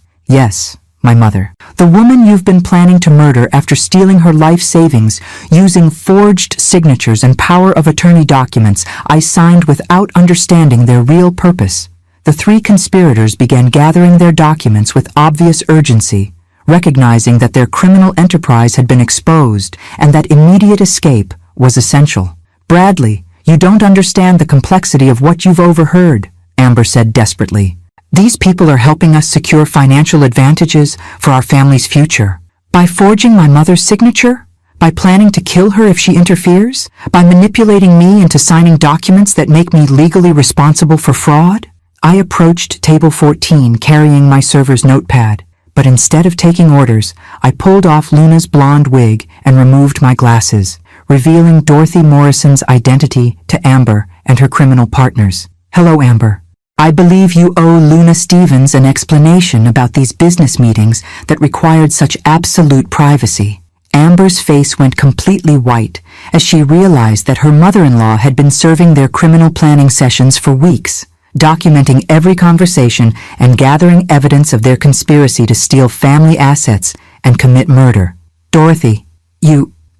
"Yes, my mother. The woman you've been planning to murder after stealing her life savings using forged signatures and power of attorney documents I signed without understanding their real purpose." The three conspirators began gathering their documents with obvious urgency, recognizing that their criminal enterprise had been exposed and that immediate escape was essential. "Bradley, you don't understand the complexity of what you've overheard," Amber said desperately. "These people are helping us secure financial advantages for our family's future. By forging my mother's signature? By planning to kill her if she interferes? By manipulating me into signing documents that make me legally responsible for fraud?" I approached table 14 carrying my server's notepad, but instead of taking orders, I pulled off Luna's blonde wig and removed my glasses, revealing Dorothy Morrison's identity to Amber and her criminal partners. "Hello, Amber. I believe you owe Luna Stevens an explanation about these business meetings that required such absolute privacy." Amber's face went completely white as she realized that her mother-in-law had been serving their criminal planning sessions for weeks, documenting every conversation and gathering evidence of their conspiracy to steal family assets and commit murder. "Dorothy,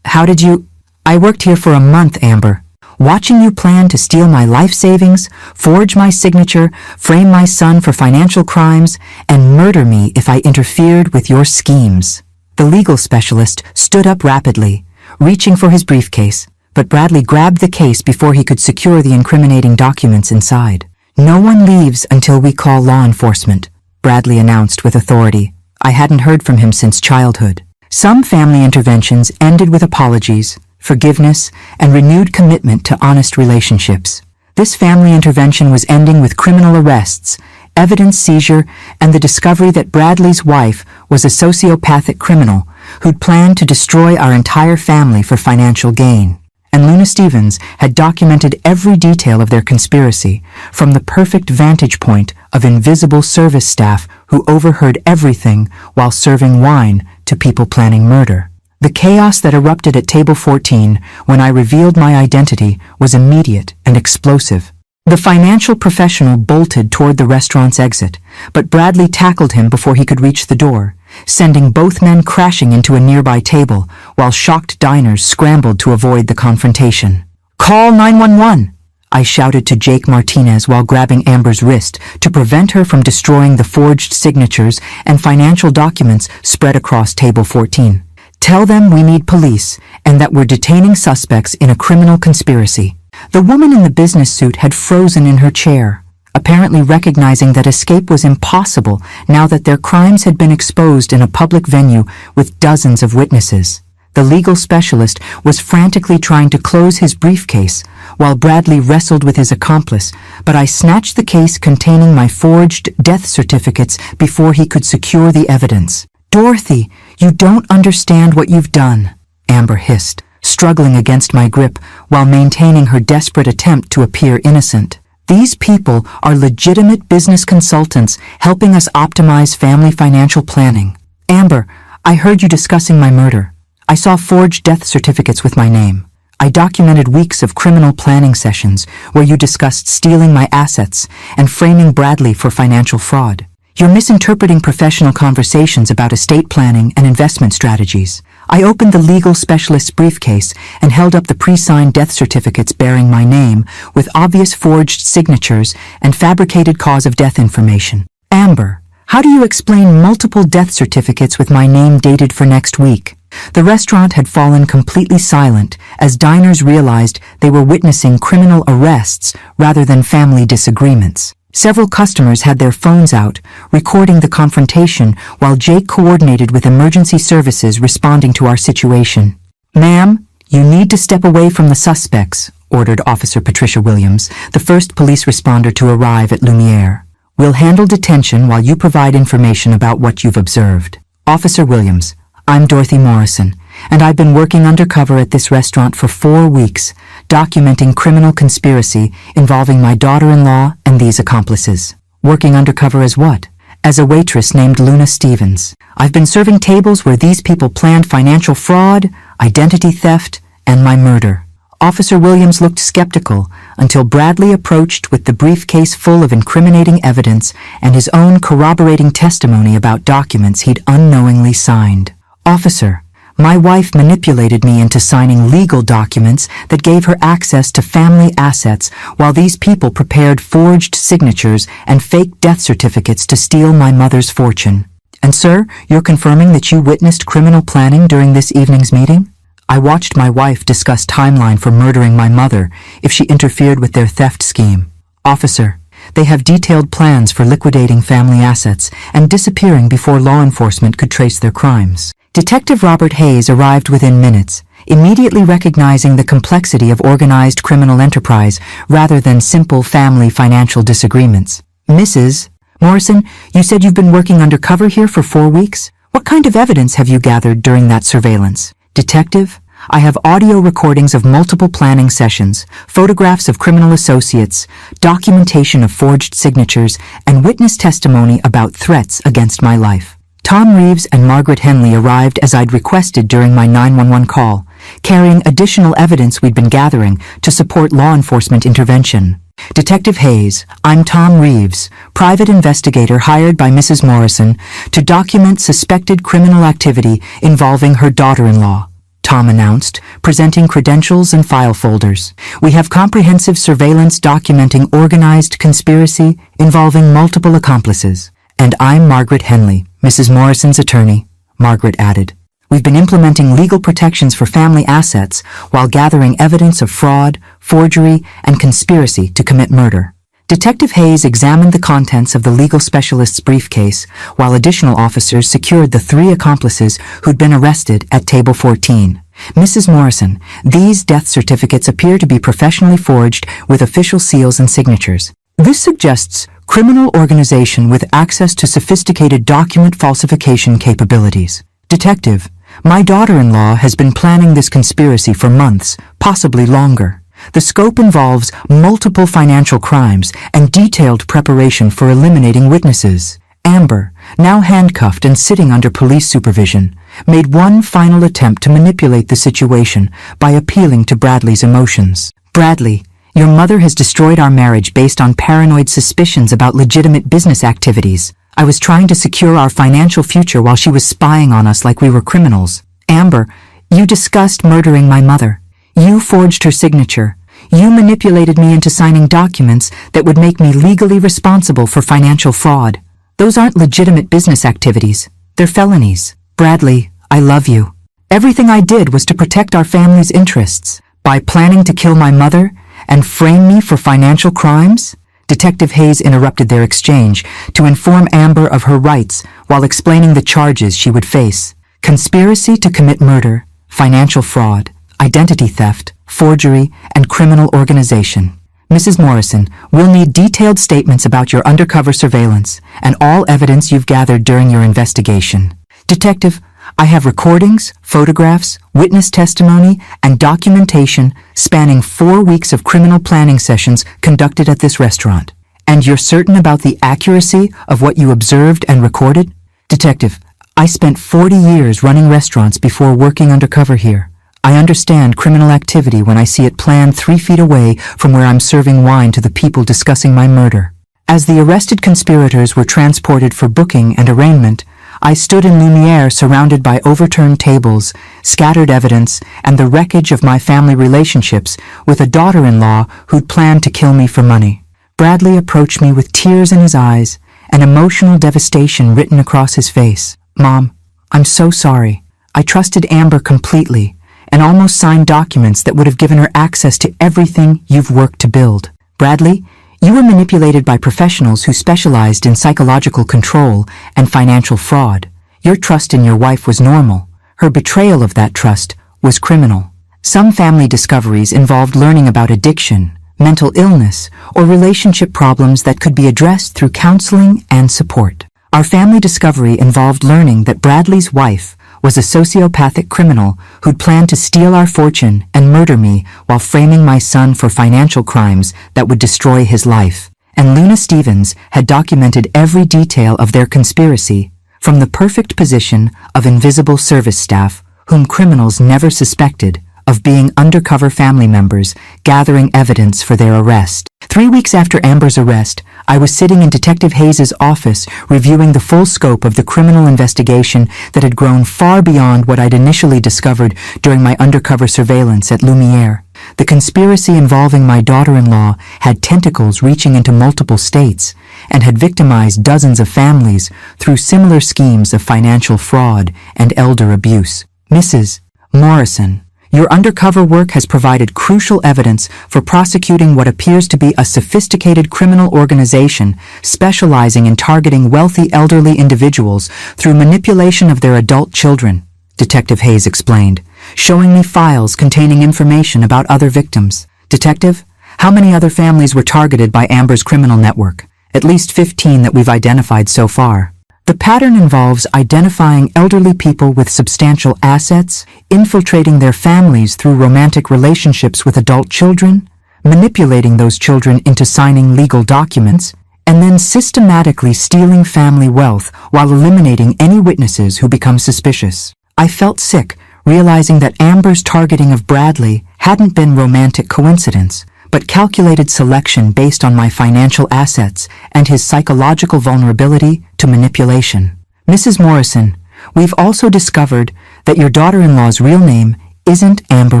how did you—" "I worked here for a month, Amber. Watching you plan to steal my life savings, forge my signature, frame my son for financial crimes, and murder me if I interfered with your schemes." The legal specialist stood up rapidly, reaching for his briefcase, but Bradley grabbed the case before he could secure the incriminating documents inside. "No one leaves until we call law enforcement," Bradley announced with authority. I hadn't heard from him since childhood. Some family interventions ended with apologies, forgiveness, and renewed commitment to honest relationships. This family intervention was ending with criminal arrests, evidence seizure, and the discovery that Bradley's wife was a sociopathic criminal who'd planned to destroy our entire family for financial gain. And Luna Stevens had documented every detail of their conspiracy, from the perfect vantage point of invisible service staff who overheard everything while serving wine to people planning murder. The chaos that erupted at table 14 when I revealed my identity was immediate and explosive. The financial professional bolted toward the restaurant's exit, but Bradley tackled him before he could reach the door, sending both men crashing into a nearby table while shocked diners scrambled to avoid the confrontation. "Call 911!" I shouted to Jake Martinez while grabbing Amber's wrist to prevent her from destroying the forged signatures and financial documents spread across table 14. "Tell them we need police and that we're detaining suspects in a criminal conspiracy." The woman in the business suit had frozen in her chair, apparently recognizing that escape was impossible now that their crimes had been exposed in a public venue with dozens of witnesses. The legal specialist was frantically trying to close his briefcase while Bradley wrestled with his accomplice, but I snatched the case containing my forged death certificates before he could secure the evidence. "Dorothy, you don't understand what you've done," Amber hissed, struggling against my grip while maintaining her desperate attempt to appear innocent. "These people are legitimate business consultants helping us optimize family financial planning. Amber, I heard you discussing my murder. I saw forged death certificates with my name. I documented weeks of criminal planning sessions where you discussed stealing my assets and framing Bradley for financial fraud. You're misinterpreting professional conversations about estate planning and investment strategies." I opened the legal specialist's briefcase and held up the pre-signed death certificates bearing my name with obvious forged signatures and fabricated cause of death information. "Amber, how do you explain multiple death certificates with my name dated for next week?" The restaurant had fallen completely silent as diners realized they were witnessing criminal arrests rather than family disagreements. Several customers had their phones out, recording the confrontation while Jake coordinated with emergency services responding to our situation. "Ma'am, you need to step away from the suspects," ordered Officer Patricia Williams, the first police responder to arrive at Lumiere. We'll handle detention while you provide information about what you've observed. Officer Williams, I'm Dorothy Morrison, and I've been working undercover at this restaurant for 4 weeks, documenting criminal conspiracy involving my daughter-in-law and these accomplices. Working undercover as what? As a waitress named Luna Stevens. I've been serving tables where these people planned financial fraud, identity theft, and my murder. Officer Williams looked skeptical until Bradley approached with the briefcase full of incriminating evidence and his own corroborating testimony about documents he'd unknowingly signed. Officer, my wife manipulated me into signing legal documents that gave her access to family assets while these people prepared forged signatures and fake death certificates to steal my mother's fortune. And sir, you're confirming that you witnessed criminal planning during this evening's meeting? I watched my wife discuss timeline for murdering my mother if she interfered with their theft scheme. Officer, they have detailed plans for liquidating family assets and disappearing before law enforcement could trace their crimes. Detective Robert Hayes arrived within minutes, immediately recognizing the complexity of organized criminal enterprise rather than simple family financial disagreements. Mrs. Morrison, you said you've been working undercover here for 4 weeks? What kind of evidence have you gathered during that surveillance? Detective, I have audio recordings of multiple planning sessions, photographs of criminal associates, documentation of forged signatures, and witness testimony about threats against my life. Tom Reeves and Margaret Henley arrived as I'd requested during my 911 call, carrying additional evidence we'd been gathering to support law enforcement intervention. Detective Hayes, I'm Tom Reeves, private investigator hired by Mrs. Morrison to document suspected criminal activity involving her daughter-in-law, Tom announced, presenting credentials and file folders. We have comprehensive surveillance documenting organized conspiracy involving multiple accomplices. And I'm Margaret Henley, Mrs. Morrison's attorney, Margaret added. We've been implementing legal protections for family assets while gathering evidence of fraud, forgery, and conspiracy to commit murder. Detective Hayes examined the contents of the legal specialist's briefcase while additional officers secured the 3 accomplices who'd been arrested at table 14. Mrs. Morrison, these death certificates appear to be professionally forged with official seals and signatures. This suggests criminal organization with access to sophisticated document falsification capabilities. Detective, my daughter-in-law has been planning this conspiracy for months, possibly longer. The scope involves multiple financial crimes and detailed preparation for eliminating witnesses. Amber, now handcuffed and sitting under police supervision, made one final attempt to manipulate the situation by appealing to Bradley's emotions. Bradley, your mother has destroyed our marriage based on paranoid suspicions about legitimate business activities. I was trying to secure our financial future while she was spying on us like we were criminals. Amber, you discussed murdering my mother. You forged her signature. You manipulated me into signing documents that would make me legally responsible for financial fraud. Those aren't legitimate business activities. They're felonies. Bradley, I love you. Everything I did was to protect our family's interests. By planning to kill my mother and frame me for financial crimes? Detective Hayes interrupted their exchange to inform Amber of her rights while explaining the charges she would face. Conspiracy to commit murder, financial fraud, identity theft, forgery, and criminal organization. Mrs. Morrison, we'll need detailed statements about your undercover surveillance and all evidence you've gathered during your investigation. Detective, I have recordings, photographs, witness testimony, and documentation spanning 4 weeks of criminal planning sessions conducted at this restaurant. And you're certain about the accuracy of what you observed and recorded? Detective, I spent 40 years running restaurants before working undercover here. I understand criminal activity when I see it planned 3 feet away from where I'm serving wine to the people discussing my murder. As the arrested conspirators were transported for booking and arraignment, I stood in Lumiere surrounded by overturned tables, scattered evidence, and the wreckage of my family relationships with a daughter-in-law who'd planned to kill me for money. Bradley approached me with tears in his eyes and emotional devastation written across his face. Mom, I'm so sorry. I trusted Amber completely and almost signed documents that would have given her access to everything you've worked to build. Bradley, you were manipulated by professionals who specialized in psychological control and financial fraud. Your trust in your wife was normal. Her betrayal of that trust was criminal. Some family discoveries involved learning about addiction, mental illness, or relationship problems that could be addressed through counseling and support. Our family discovery involved learning that Bradley's wife was a sociopathic criminal who'd planned to steal our fortune and murder me while framing my son for financial crimes that would destroy his life. And Luna Stevens had documented every detail of their conspiracy, from the perfect position of invisible service staff, whom criminals never suspected, of being undercover family members gathering evidence for their arrest. 3 weeks after Amber's arrest, I was sitting in Detective Hayes' office reviewing the full scope of the criminal investigation that had grown far beyond what I'd initially discovered during my undercover surveillance at Lumiere. The conspiracy involving my daughter-in-law had tentacles reaching into multiple states and had victimized dozens of families through similar schemes of financial fraud and elder abuse. Mrs. Morrison, your undercover work has provided crucial evidence for prosecuting what appears to be a sophisticated criminal organization specializing in targeting wealthy elderly individuals through manipulation of their adult children, Detective Hayes explained, showing me files containing information about other victims. Detective, how many other families were targeted by Amber's criminal network? At least 15 that we've identified so far. The pattern involves identifying elderly people with substantial assets, infiltrating their families through romantic relationships with adult children, manipulating those children into signing legal documents, and then systematically stealing family wealth while eliminating any witnesses who become suspicious. I felt sick, realizing that Amber's targeting of Bradley hadn't been romantic coincidence, but calculated selection based on my financial assets and his psychological vulnerability to manipulation. Mrs. Morrison, we've also discovered that your daughter-in-law's real name isn't Amber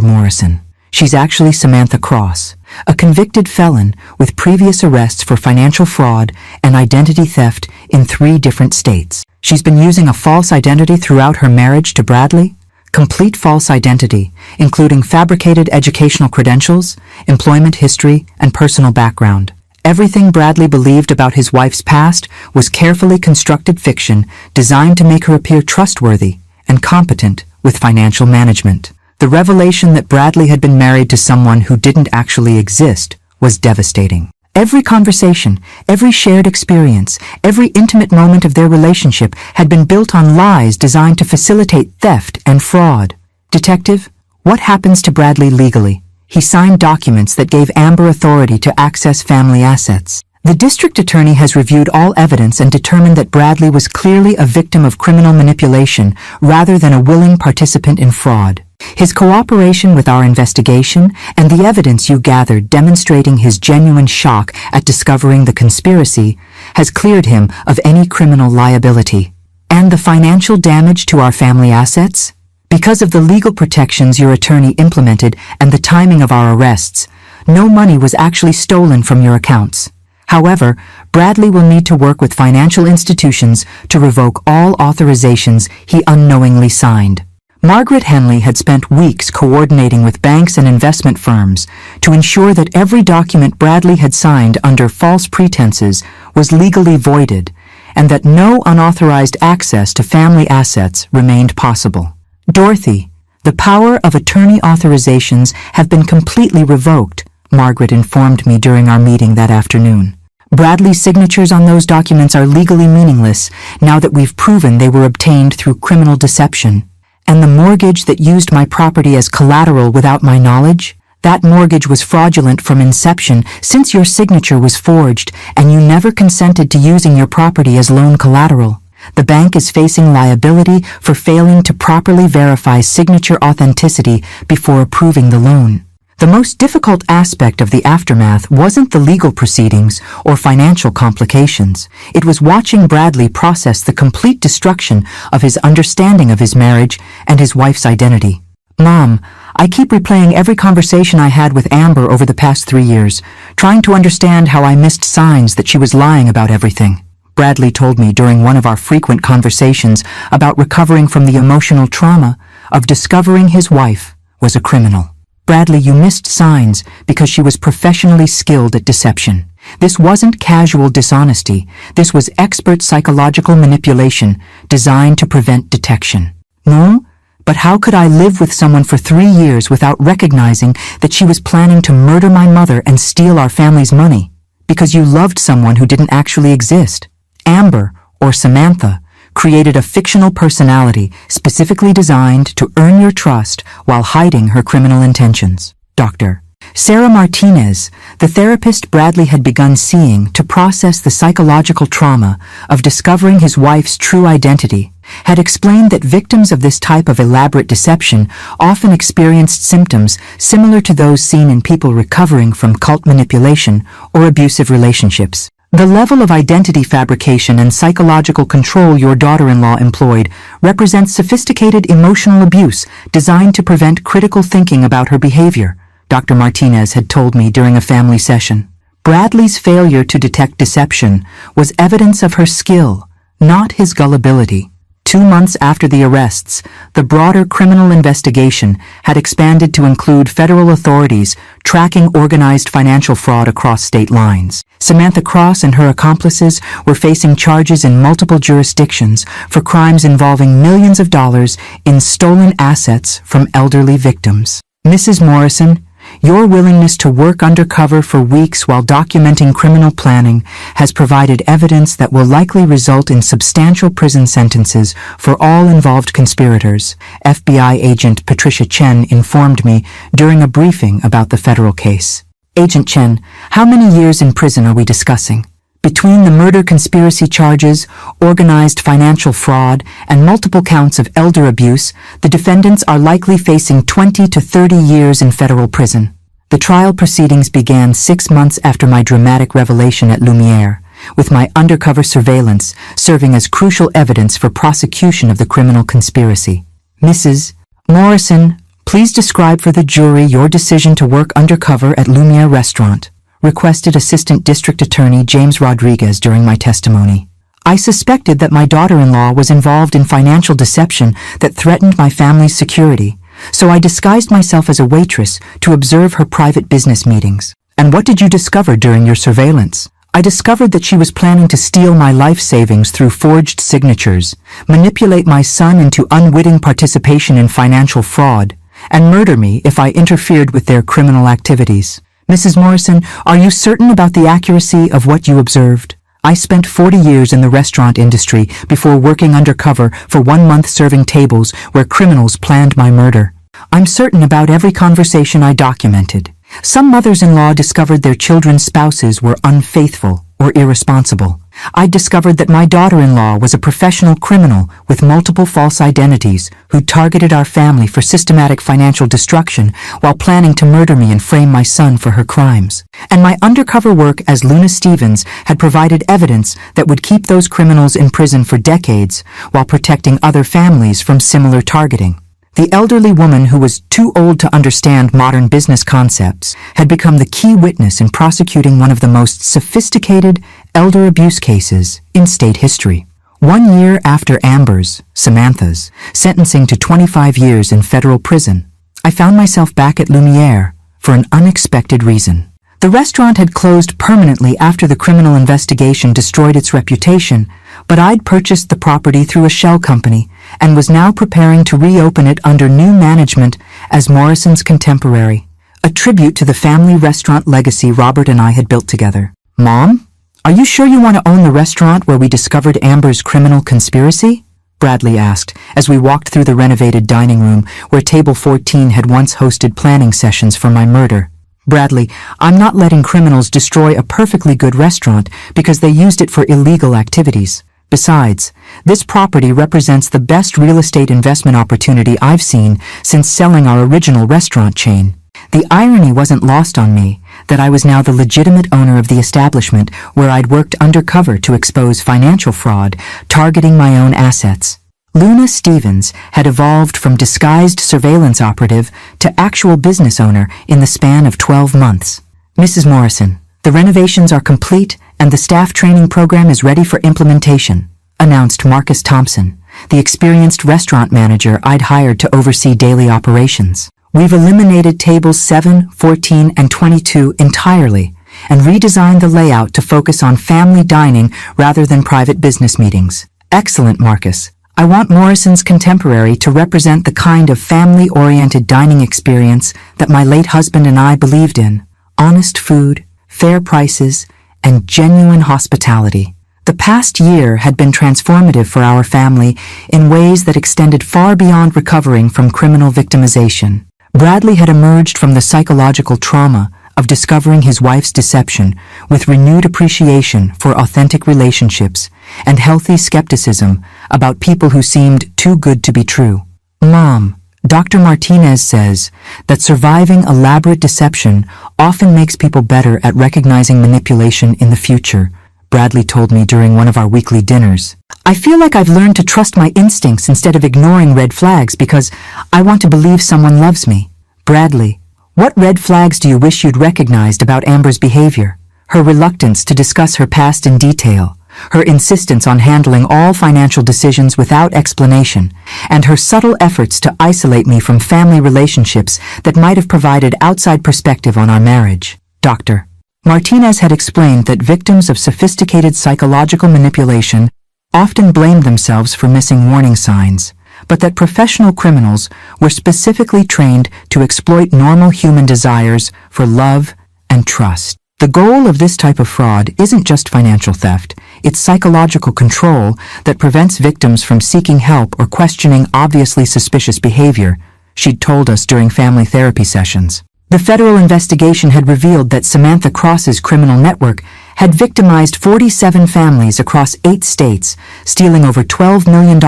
Morrison. She's actually Samantha Cross, a convicted felon with previous arrests for financial fraud and identity theft in 3 different states. She's been using a false identity throughout her marriage to Bradley. Complete false identity, including fabricated educational credentials, employment history, and personal background. Everything Bradley believed about his wife's past was carefully constructed fiction designed to make her appear trustworthy and competent with financial management. The revelation that Bradley had been married to someone who didn't actually exist was devastating. Every conversation, every shared experience, every intimate moment of their relationship had been built on lies designed to facilitate theft and fraud. Detective, what happens to Bradley legally? He signed documents that gave Amber authority to access family assets. The district attorney has reviewed all evidence and determined that Bradley was clearly a victim of criminal manipulation rather than a willing participant in fraud. His cooperation with our investigation and the evidence you gathered demonstrating his genuine shock at discovering the conspiracy has cleared him of any criminal liability. And the financial damage to our family assets? Because of the legal protections your attorney implemented and the timing of our arrests, no money was actually stolen from your accounts. However, Bradley will need to work with financial institutions to revoke all authorizations he unknowingly signed. Margaret Henley had spent weeks coordinating with banks and investment firms to ensure that every document Bradley had signed under false pretenses was legally voided and that no unauthorized access to family assets remained possible. Dorothy, the power of attorney authorizations have been completely revoked, Margaret informed me during our meeting that afternoon. Bradley's signatures on those documents are legally meaningless now that we've proven they were obtained through criminal deception. And the mortgage that used my property as collateral without my knowledge? That mortgage was fraudulent from inception since your signature was forged and you never consented to using your property as loan collateral. The bank is facing liability for failing to properly verify signature authenticity before approving the loan. The most difficult aspect of the aftermath wasn't the legal proceedings or financial complications. It was watching Bradley process the complete destruction of his understanding of his marriage and his wife's identity. Mom, I keep replaying every conversation I had with Amber over the past 3 years, trying to understand how I missed signs that she was lying about everything. Bradley told me during one of our frequent conversations about recovering from the emotional trauma of discovering his wife was a criminal. Bradley, you missed signs because she was professionally skilled at deception. This wasn't casual dishonesty. This was expert psychological manipulation designed to prevent detection. No, But how could I live with someone for 3 years without recognizing that she was planning to murder my mother and steal our family's money? Because you loved someone who didn't actually exist. Amber, or Samantha, created a fictional personality specifically designed to earn your trust while hiding her criminal intentions. Dr. Sarah Martinez, the therapist Bradley had begun seeing to process the psychological trauma of discovering his wife's true identity, had explained that victims of this type of elaborate deception often experienced symptoms similar to those seen in people recovering from cult manipulation or abusive relationships. The level of identity fabrication and psychological control your daughter-in-law employed represents sophisticated emotional abuse designed to prevent critical thinking about her behavior, Dr. Martinez had told me during a family session. Bradley's failure to detect deception was evidence of her skill, not his gullibility. 2 months after the arrests, the broader criminal investigation had expanded to include federal authorities tracking organized financial fraud across state lines. Samantha Cross and her accomplices were facing charges in multiple jurisdictions for crimes involving millions of dollars in stolen assets from elderly victims. Mrs. Morrison, your willingness to work undercover for weeks while documenting criminal planning has provided evidence that will likely result in substantial prison sentences for all involved conspirators, FBI agent Patricia Chen informed me during a briefing about the federal case. Agent Chen, how many years in prison are we discussing? Between the murder conspiracy charges, organized financial fraud, and multiple counts of elder abuse, the defendants are likely facing 20 to 30 years in federal prison. The trial proceedings began 6 months after my dramatic revelation at Lumiere, with my undercover surveillance serving as crucial evidence for prosecution of the criminal conspiracy. Mrs. Morrison, please describe for the jury your decision to work undercover at Lumiere Restaurant, requested Assistant District Attorney James Rodriguez during my testimony. I suspected that my daughter-in-law was involved in financial deception that threatened my family's security, so I disguised myself as a waitress to observe her private business meetings. And what did you discover during your surveillance? I discovered that she was planning to steal my life savings through forged signatures, manipulate my son into unwitting participation in financial fraud, and murder me if I interfered with their criminal activities. Mrs. Morrison, are you certain about the accuracy of what you observed? I spent 40 years in the restaurant industry before working undercover for 1 month serving tables where criminals planned my murder. I'm certain about every conversation I documented. Some mothers-in-law discovered their children's spouses were unfaithful or irresponsible. I discovered that my daughter-in-law was a professional criminal with multiple false identities who targeted our family for systematic financial destruction while planning to murder me and frame my son for her crimes. And my undercover work as Luna Stevens had provided evidence that would keep those criminals in prison for decades while protecting other families from similar targeting. The elderly woman who was too old to understand modern business concepts had become the key witness in prosecuting one of the most sophisticated elder abuse cases in state history. 1 year after Amber's, Samantha's, sentencing to 25 years in federal prison, I found myself back at Lumiere for an unexpected reason. The restaurant had closed permanently after the criminal investigation destroyed its reputation, but I'd purchased the property through a shell company and was now preparing to reopen it under new management as Morrison's contemporary, a tribute to the family restaurant legacy Robert and I had built together. Mom, are you sure you want to own the restaurant where we discovered Amber's criminal conspiracy? Bradley asked as we walked through the renovated dining room where Table 14 had once hosted planning sessions for my murder. Bradley, I'm not letting criminals destroy a perfectly good restaurant because they used it for illegal activities. Besides, this property represents the best real estate investment opportunity I've seen since selling our original restaurant chain. The irony wasn't lost on me that I was now the legitimate owner of the establishment where I'd worked undercover to expose financial fraud, targeting my own assets. Luna Stevens had evolved from disguised surveillance operative to actual business owner in the span of 12 months. Mrs. Morrison, the renovations are complete and the staff training program is ready for implementation, announced Marcus Thompson, the experienced restaurant manager I'd hired to oversee daily operations. We've eliminated tables 7, 14, and 22 entirely and redesigned the layout to focus on family dining rather than private business meetings. Excellent, Marcus. I want Morrison's Contemporary to represent the kind of family-oriented dining experience that my late husband and I believed in. Honest food, fair prices, and genuine hospitality. The past year had been transformative for our family in ways that extended far beyond recovering from criminal victimization. Bradley had emerged from the psychological trauma of discovering his wife's deception with renewed appreciation for authentic relationships and healthy skepticism about people who seemed too good to be true. Mom, Dr. Martinez says that surviving elaborate deception often makes people better at recognizing manipulation in the future, Bradley told me during one of our weekly dinners. I feel like I've learned to trust my instincts instead of ignoring red flags because I want to believe someone loves me. Bradley, what red flags do you wish you'd recognized about Amber's behavior? Her reluctance to discuss her past in detail, her insistence on handling all financial decisions without explanation, and her subtle efforts to isolate me from family relationships that might have provided outside perspective on our marriage. Dr. Martinez had explained that victims of sophisticated psychological manipulation often blamed themselves for missing warning signs, but that professional criminals were specifically trained to exploit normal human desires for love and trust. The goal of this type of fraud isn't just financial theft, it's psychological control that prevents victims from seeking help or questioning obviously suspicious behavior, she'd told us during family therapy sessions. The federal investigation had revealed that Samantha Cross's criminal network had victimized 47 families across 8 states, stealing over $12 million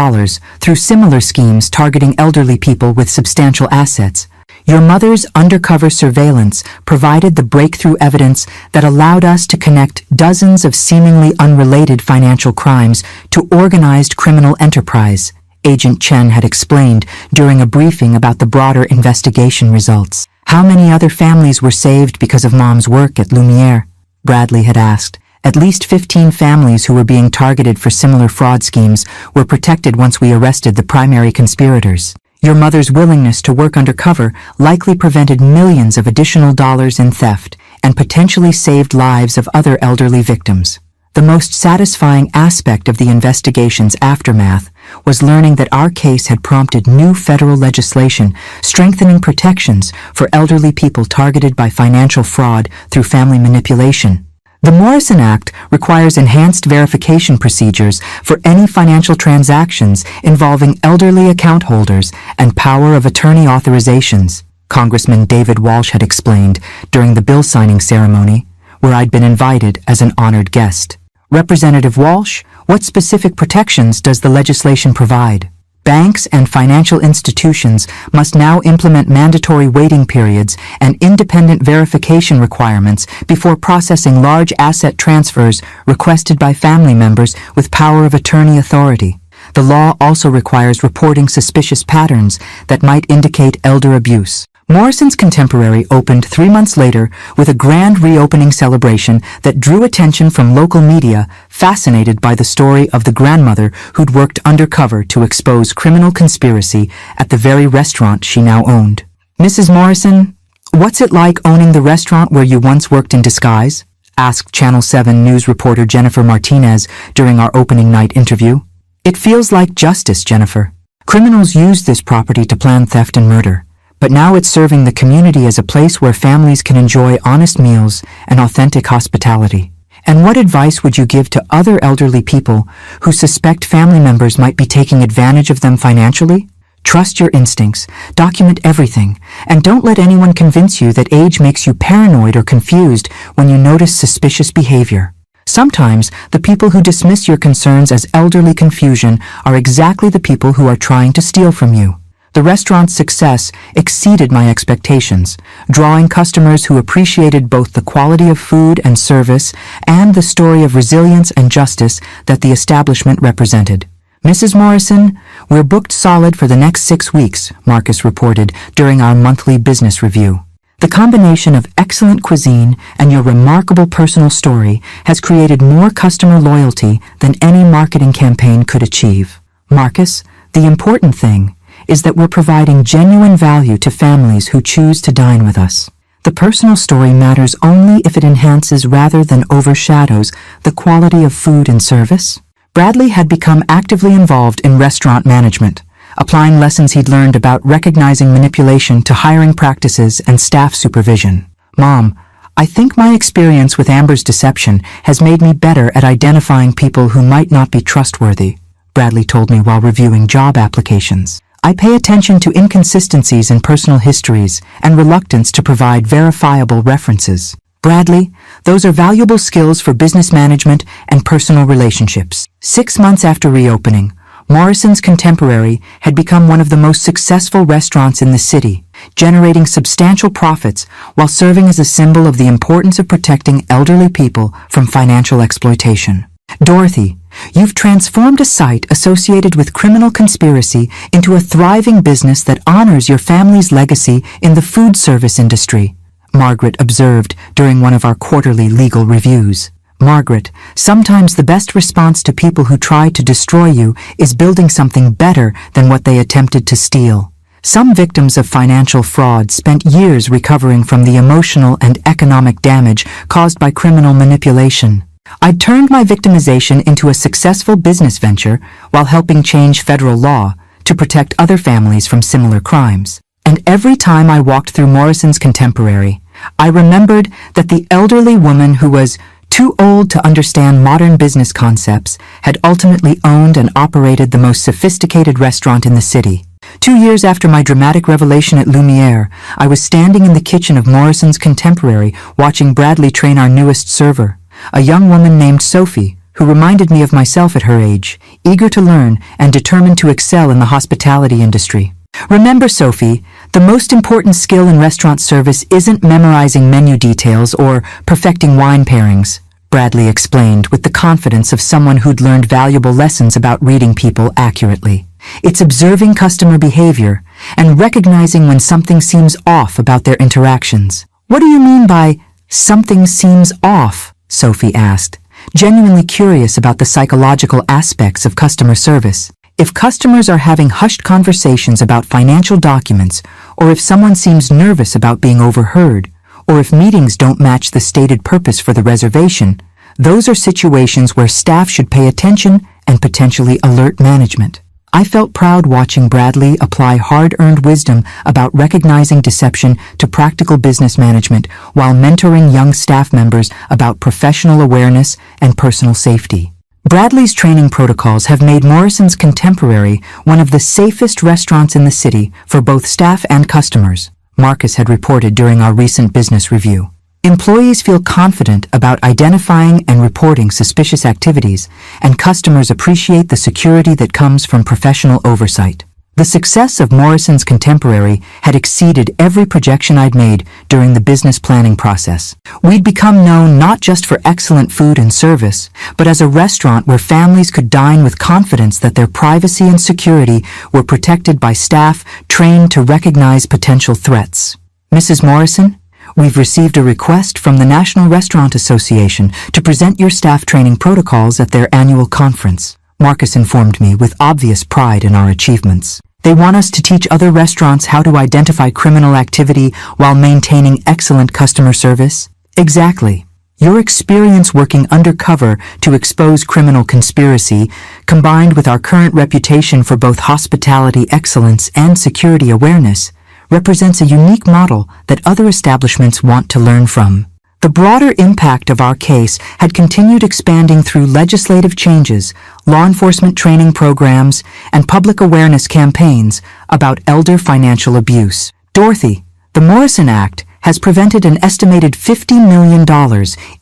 through similar schemes targeting elderly people with substantial assets. Your mother's undercover surveillance provided the breakthrough evidence that allowed us to connect dozens of seemingly unrelated financial crimes to organized criminal enterprise, Agent Chen had explained during a briefing about the broader investigation results. How many other families were saved because of Mom's work at Lumiere? Bradley had asked. At least 15 families who were being targeted for similar fraud schemes were protected once we arrested the primary conspirators. Your mother's willingness to work undercover likely prevented millions of additional dollars in theft and potentially saved lives of other elderly victims. The most satisfying aspect of the investigation's aftermath was learning that our case had prompted new federal legislation strengthening protections for elderly people targeted by financial fraud through family manipulation. The Morrison Act requires enhanced verification procedures for any financial transactions involving elderly account holders and power of attorney authorizations, Congressman David Walsh had explained during the bill signing ceremony, where I'd been invited as an honored guest. Representative Walsh, what specific protections does the legislation provide? Banks and financial institutions must now implement mandatory waiting periods and independent verification requirements before processing large asset transfers requested by family members with power of attorney authority. The law also requires reporting suspicious patterns that might indicate elder abuse. Morrison's Contemporary opened 3 months later with a grand reopening celebration that drew attention from local media fascinated by the story of the grandmother who'd worked undercover to expose criminal conspiracy at the very restaurant she now owned. Mrs. Morrison, what's it like owning the restaurant where you once worked in disguise? Asked Channel 7 news reporter Jennifer Martinez during our opening night interview. It feels like justice, Jennifer. Criminals used this property to plan theft and murder. But now it's serving the community as a place where families can enjoy honest meals and authentic hospitality. And what advice would you give to other elderly people who suspect family members might be taking advantage of them financially? Trust your instincts, document everything, and don't let anyone convince you that age makes you paranoid or confused when you notice suspicious behavior. Sometimes the people who dismiss your concerns as elderly confusion are exactly the people who are trying to steal from you. The restaurant's success exceeded my expectations, drawing customers who appreciated both the quality of food and service and the story of resilience and justice that the establishment represented. Mrs. Morrison, we're booked solid for the next 6 weeks, Marcus reported during our monthly business review. The combination of excellent cuisine and your remarkable personal story has created more customer loyalty than any marketing campaign could achieve. Marcus, the important thing is that we're providing genuine value to families who choose to dine with us. The personal story matters only if it enhances rather than overshadows the quality of food and service. Bradley had become actively involved in restaurant management, applying lessons he'd learned about recognizing manipulation to hiring practices and staff supervision. Mom, I think my experience with Amber's deception has made me better at identifying people who might not be trustworthy, Bradley told me while reviewing job applications. I pay attention to inconsistencies in personal histories and reluctance to provide verifiable references. Bradley, those are valuable skills for business management and personal relationships. 6 months after reopening, Morrison's Contemporary had become one of the most successful restaurants in the city, generating substantial profits while serving as a symbol of the importance of protecting elderly people from financial exploitation. Dorothy, you've transformed a site associated with criminal conspiracy into a thriving business that honors your family's legacy in the food service industry, Margaret observed during one of our quarterly legal reviews. Margaret, sometimes the best response to people who try to destroy you is building something better than what they attempted to steal. Some victims of financial fraud spent years recovering from the emotional and economic damage caused by criminal manipulation. I'd turned my victimization into a successful business venture while helping change federal law to protect other families from similar crimes. And every time I walked through Morrison's Contemporary, I remembered that the elderly woman who was too old to understand modern business concepts had ultimately owned and operated the most sophisticated restaurant in the city. 2 years after my dramatic revelation at Lumiere, I was standing in the kitchen of Morrison's Contemporary watching Bradley train our newest server, a young woman named Sophie, who reminded me of myself at her age, eager to learn and determined to excel in the hospitality industry. Remember, Sophie, the most important skill in restaurant service isn't memorizing menu details or perfecting wine pairings, Bradley explained with the confidence of someone who'd learned valuable lessons about reading people accurately. It's observing customer behavior and recognizing when something seems off about their interactions. What do you mean by something seems off? Sophie asked, genuinely curious about the psychological aspects of customer service. If customers are having hushed conversations about financial documents, or if someone seems nervous about being overheard, or if meetings don't match the stated purpose for the reservation, those are situations where staff should pay attention and potentially alert management. I felt proud watching Bradley apply hard-earned wisdom about recognizing deception to practical business management while mentoring young staff members about professional awareness and personal safety. Bradley's training protocols have made Morrison's Contemporary one of the safest restaurants in the city for both staff and customers, Marcus had reported during our recent business review. Employees feel confident about identifying and reporting suspicious activities, and customers appreciate the security that comes from professional oversight. The success of Morrison's Contemporary had exceeded every projection I'd made during the business planning process. We'd become known not just for excellent food and service, but as a restaurant where families could dine with confidence that their privacy and security were protected by staff trained to recognize potential threats. Mrs. Morrison, we've received a request from the National Restaurant Association to present your staff training protocols at their annual conference, Marcus informed me with obvious pride in our achievements. They want us to teach other restaurants how to identify criminal activity while maintaining excellent customer service? Exactly. Your experience working undercover to expose criminal conspiracy, combined with our current reputation for both hospitality excellence and security awareness, represents a unique model that other establishments want to learn from. The broader impact of our case had continued expanding through legislative changes, law enforcement training programs, and public awareness campaigns about elder financial abuse. Dorothy, the Morrison Act has prevented an estimated $50 million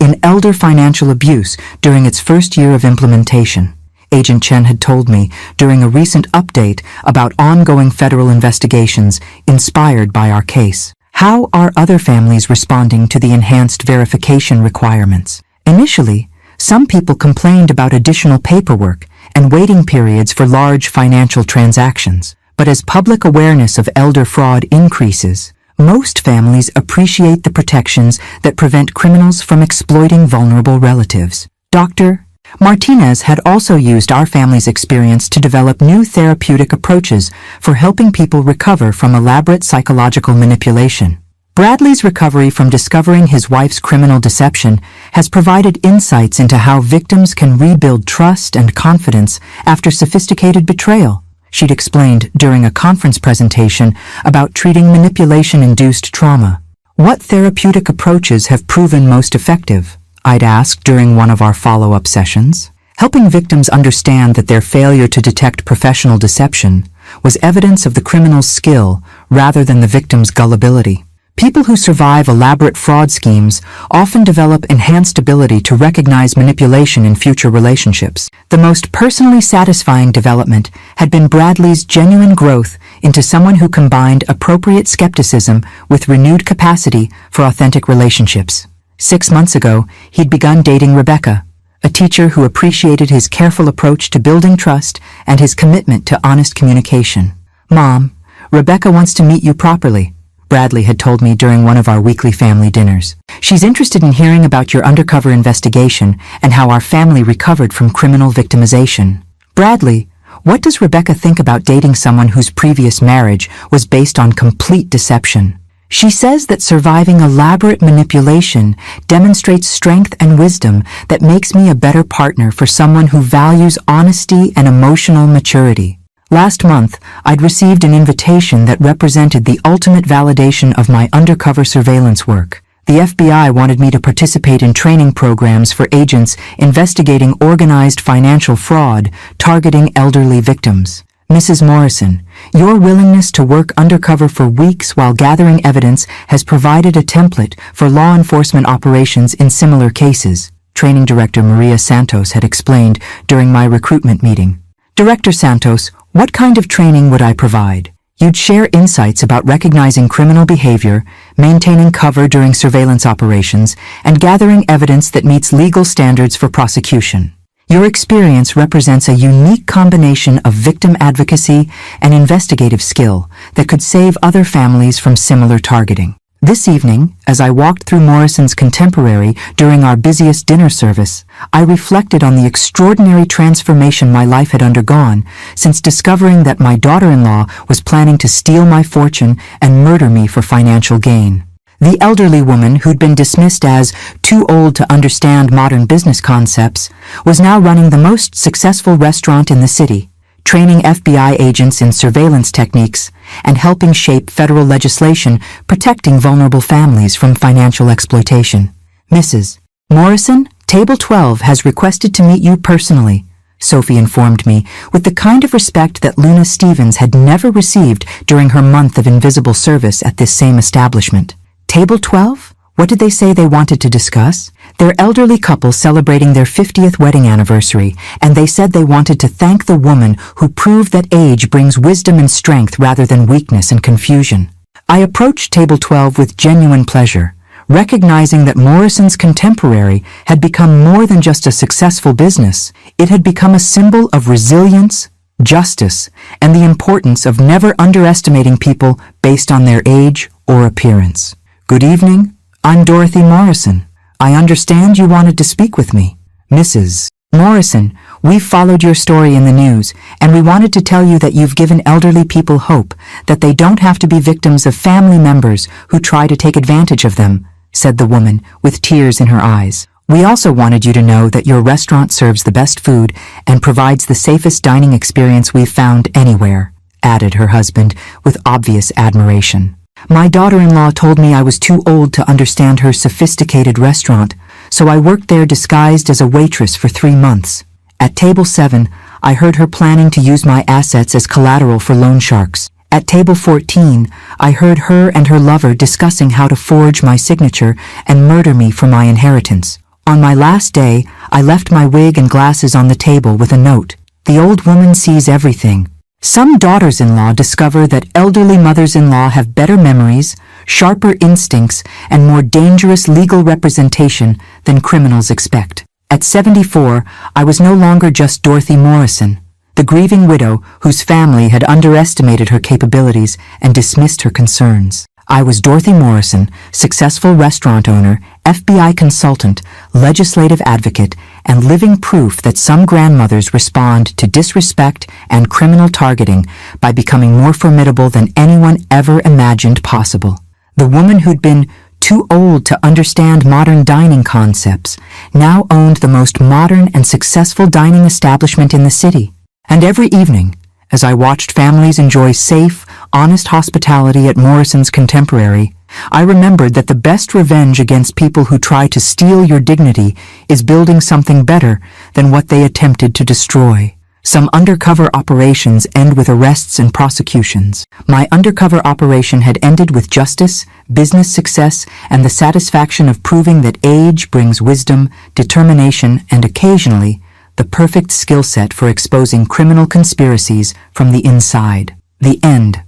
in elder financial abuse during its first year of implementation, Agent Chen had told me during a recent update about ongoing federal investigations inspired by our case. How are other families responding to the enhanced verification requirements? Initially, some people complained about additional paperwork and waiting periods for large financial transactions. But as public awareness of elder fraud increases, most families appreciate the protections that prevent criminals from exploiting vulnerable relatives. Dr. Martinez had also used our family's experience to develop new therapeutic approaches for helping people recover from elaborate psychological manipulation. Bradley's recovery from discovering his wife's criminal deception has provided insights into how victims can rebuild trust and confidence after sophisticated betrayal, she'd explained during a conference presentation about treating manipulation-induced trauma. What therapeutic approaches have proven most effective? I'd asked during one of our follow-up sessions. Helping victims understand that their failure to detect professional deception was evidence of the criminal's skill rather than the victim's gullibility. People who survive elaborate fraud schemes often develop enhanced ability to recognize manipulation in future relationships. The most personally satisfying development had been Bradley's genuine growth into someone who combined appropriate skepticism with renewed capacity for authentic relationships. 6 months ago, he'd begun dating Rebecca, a teacher who appreciated his careful approach to building trust and his commitment to honest communication. "Mom, Rebecca wants to meet you properly," Bradley had told me during one of our weekly family dinners. "She's interested in hearing about your undercover investigation and how our family recovered from criminal victimization." "Bradley, what does Rebecca think about dating someone whose previous marriage was based on complete deception?" "She says that surviving elaborate manipulation demonstrates strength and wisdom that makes me a better partner for someone who values honesty and emotional maturity. Last month, I'd received an invitation that represented the ultimate validation of my undercover surveillance work. The FBI wanted me to participate in training programs for agents investigating organized financial fraud targeting elderly victims. Mrs. Morrison, your willingness to work undercover for weeks while gathering evidence has provided a template for law enforcement operations in similar cases," Training Director Maria Santos had explained during my recruitment meeting. "Director Santos, what kind of training would I provide?" "You'd share insights about recognizing criminal behavior, maintaining cover during surveillance operations, and gathering evidence that meets legal standards for prosecution. Your experience represents a unique combination of victim advocacy and investigative skill that could save other families from similar targeting." This evening, as I walked through Morrison's Contemporary during our busiest dinner service, I reflected on the extraordinary transformation my life had undergone since discovering that my daughter-in-law was planning to steal my fortune and murder me for financial gain. The elderly woman, who'd been dismissed as too old to understand modern business concepts, was now running the most successful restaurant in the city, training FBI agents in surveillance techniques, and helping shape federal legislation protecting vulnerable families from financial exploitation. "Mrs. Morrison, Table 12 has requested to meet you personally," Sophie informed me with the kind of respect that Luna Stevens had never received during her month of invisible service at this same establishment. "Table 12? What did they say they wanted to discuss?" "They're elderly couple celebrating their 50th wedding anniversary, and they said they wanted to thank the woman who proved that age brings wisdom and strength rather than weakness and confusion." I approached Table 12 with genuine pleasure, recognizing that Morrison's Contemporary had become more than just a successful business. It had become a symbol of resilience, justice, and the importance of never underestimating people based on their age or appearance. "Good evening. I'm Dorothy Morrison. I understand you wanted to speak with me." "Mrs. Morrison, we've followed your story in the news, and we wanted to tell you that you've given elderly people hope that they don't have to be victims of family members who try to take advantage of them," said the woman with tears in her eyes. "We also wanted you to know that your restaurant serves the best food and provides the safest dining experience we've found anywhere," added her husband with obvious admiration. "My daughter-in-law told me I was too old to understand her sophisticated restaurant, so I worked there disguised as a waitress for 3 months. At Table 7, I heard her planning to use my assets as collateral for loan sharks. At Table 14, I heard her and her lover discussing how to forge my signature and murder me for my inheritance. On my last day, I left my wig and glasses on the table with a note. The old woman sees everything. Some daughters-in-law discover that elderly mothers-in-law have better memories, sharper instincts, and more dangerous legal representation than criminals expect. At 74, I was no longer just Dorothy Morrison, the grieving widow whose family had underestimated her capabilities and dismissed her concerns. I was Dorothy Morrison, successful restaurant owner, FBI consultant, legislative advocate, and living proof that some grandmothers respond to disrespect and criminal targeting by becoming more formidable than anyone ever imagined possible. The woman who'd been too old to understand modern dining concepts now owned the most modern and successful dining establishment in the city. And every evening, as I watched families enjoy safe, honest hospitality at Morrison's Contemporary, I remembered that the best revenge against people who try to steal your dignity is building something better than what they attempted to destroy. Some undercover operations end with arrests and prosecutions. My undercover operation had ended with justice, business success, and the satisfaction of proving that age brings wisdom, determination, and occasionally, the perfect skill set for exposing criminal conspiracies from the inside. The end.